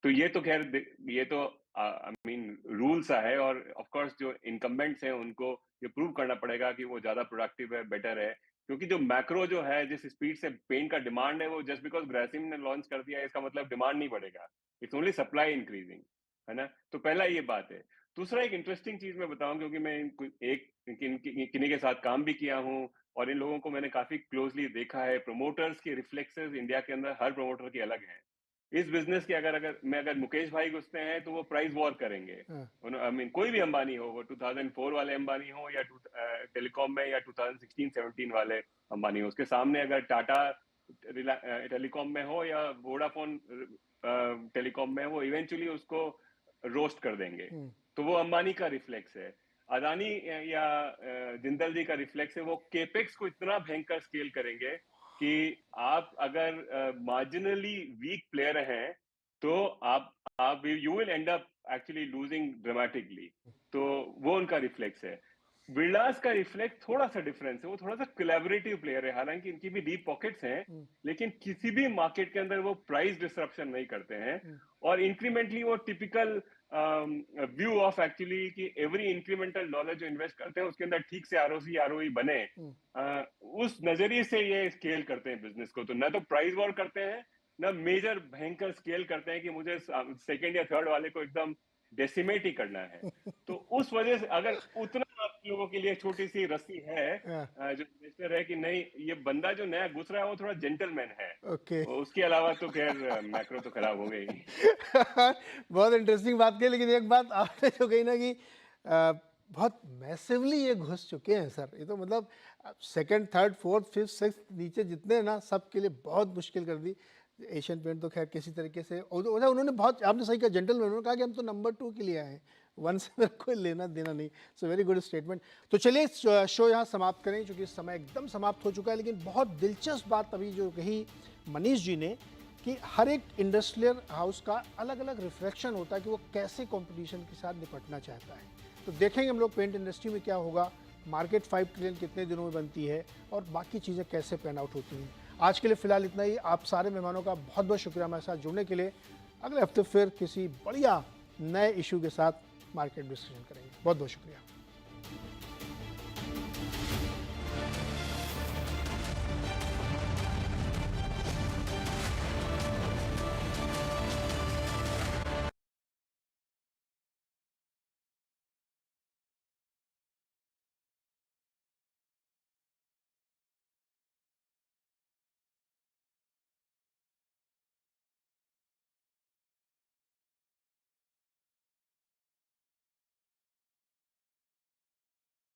तो ये तो खैर, ये तो आई मीन रूल सा है। और ऑफ कोर्स जो इनकम्बेंट्स हैं उनको ये प्रूव करना पड़ेगा कि वो ज्यादा प्रोडक्टिव है, बेटर है। क्योंकि जो मैक्रो जो है, जिस स्पीड से पेंट का डिमांड है, वो जस्ट बिकॉज ग्रासिम ने लॉन्च कर दिया है इसका मतलब डिमांड नहीं बढ़ेगा। इट्स ओनली सप्लाई इंक्रीजिंग, है ना। तो पहला ये बात है। दूसरा, एक इंटरेस्टिंग चीज मैं बताऊं, क्योंकि मैं किन्हीं के साथ काम भी किया हूं और इन लोगों को मैंने काफी क्लोजली देखा है। प्रमोटर्स के रिफ्लेक्सेस इंडिया के अंदर हर प्रमोटर के अलग हैं। इस बिजनेस के अगर मुकेश भाई घुसते हैं तो वो प्राइस वॉर करेंगे। आई मीन कोई भी अंबानी हो, वो 2004 वाले अंबानी हो या टेलीकॉम में, या 2016-17 वाले अंबानी हो, उसके सामने अगर टाटा टेलीकॉम में हो या वोडाफोन टेलीकॉम में, वो इवेंचुअली उसको रोस्ट कर देंगे। तो वो अंबानी का रिफ्लेक्स है। अदानी या जिंदल जी का रिफ्लेक्स है, वो केपेक्स को इतना भयंकर स्केल करेंगे कि आप अगर मार्जिनली वीक प्लेयर हैं तो आप you will and up actually losing dramatically. तो वो उनका रिफ्लेक्स है। बिरलास का रिफ्लेक्स थोड़ा सा डिफरेंस है, वो थोड़ा सा कोलैबोरेटिव प्लेयर है। हालांकि इनकी भी डीप पॉकेट्स हैं, लेकिन किसी भी मार्केट के अंदर वो प्राइस डिसरप्शन नहीं करते हैं। और इंक्रीमेंटली वो टिपिकल व्यू ऑफ एक्चुअली कि एवरी इंक्रीमेंटल डॉलर जो इन्वेस्ट करते हैं उसके अंदर ठीक से आरओसी आरओई बने, उस नजरिए से ये स्केल करते हैं बिजनेस को। तो न तो प्राइस वॉर करते हैं, न मेजर भयंकर स्केल करते हैं कि मुझे सेकंड या थर्ड वाले को एकदम डेसिमेट ही करना है। तो उस वजह से अगर उतना आप लोगों के लिए छोटी सी रस्सी है जो इन्वेस्टर है कि नहीं, ये बंदा जो नया घुस रहा है वो थोड़ा जेंटलमैन है, उसके अलावा तो खैर मैक्रो तो खराब हो गई। बहुत इंटरेस्टिंग बात की। लेकिन एक बात आपने जो कही ना कि बहुत मैसिवली ये घुस चुके हैं सर। ये तो मतलब second, third, fourth, fifth, sixth, नीचे जितने ना, सबके लिए बहुत मुश्किल कर दी। एशियन पेंट तो खैर किसी तरीके से, उन्होंने बहुत, आपने सही कहा, जेंटलमैन, उन्होंने कहा कि हम तो नंबर 2 के लिए आए हैं, 1 से मेरा कोई लेना देना नहीं। So very good statement. तो चलिए शो यहाँ समाप्त करें क्योंकि समय एकदम समाप्त हो चुका है। लेकिन बहुत दिलचस्प बात अभी जो कही मनीष जी ने कि हर एक इंडस्ट्रियल हाउस का अलग अलग रिफ्लेक्शन होता है कि वो कैसे कंपटीशन के साथ निपटना चाहता है। तो देखेंगे हम लोग पेंट इंडस्ट्री में क्या होगा, मार्केट 5 ट्रिलियन कितने दिनों में बनती है और बाकी चीज़ें कैसे पैन आउट होती हैं। आज के लिए फ़िलहाल इतना ही। आप सारे मेहमानों का बहुत बहुत शुक्रिया हमारे साथ जुड़ने के लिए। अगले हफ्ते फिर किसी बढ़िया नए इशू के साथ मार्केट डिस्कशन करेंगे। बहुत बहुत शुक्रिया।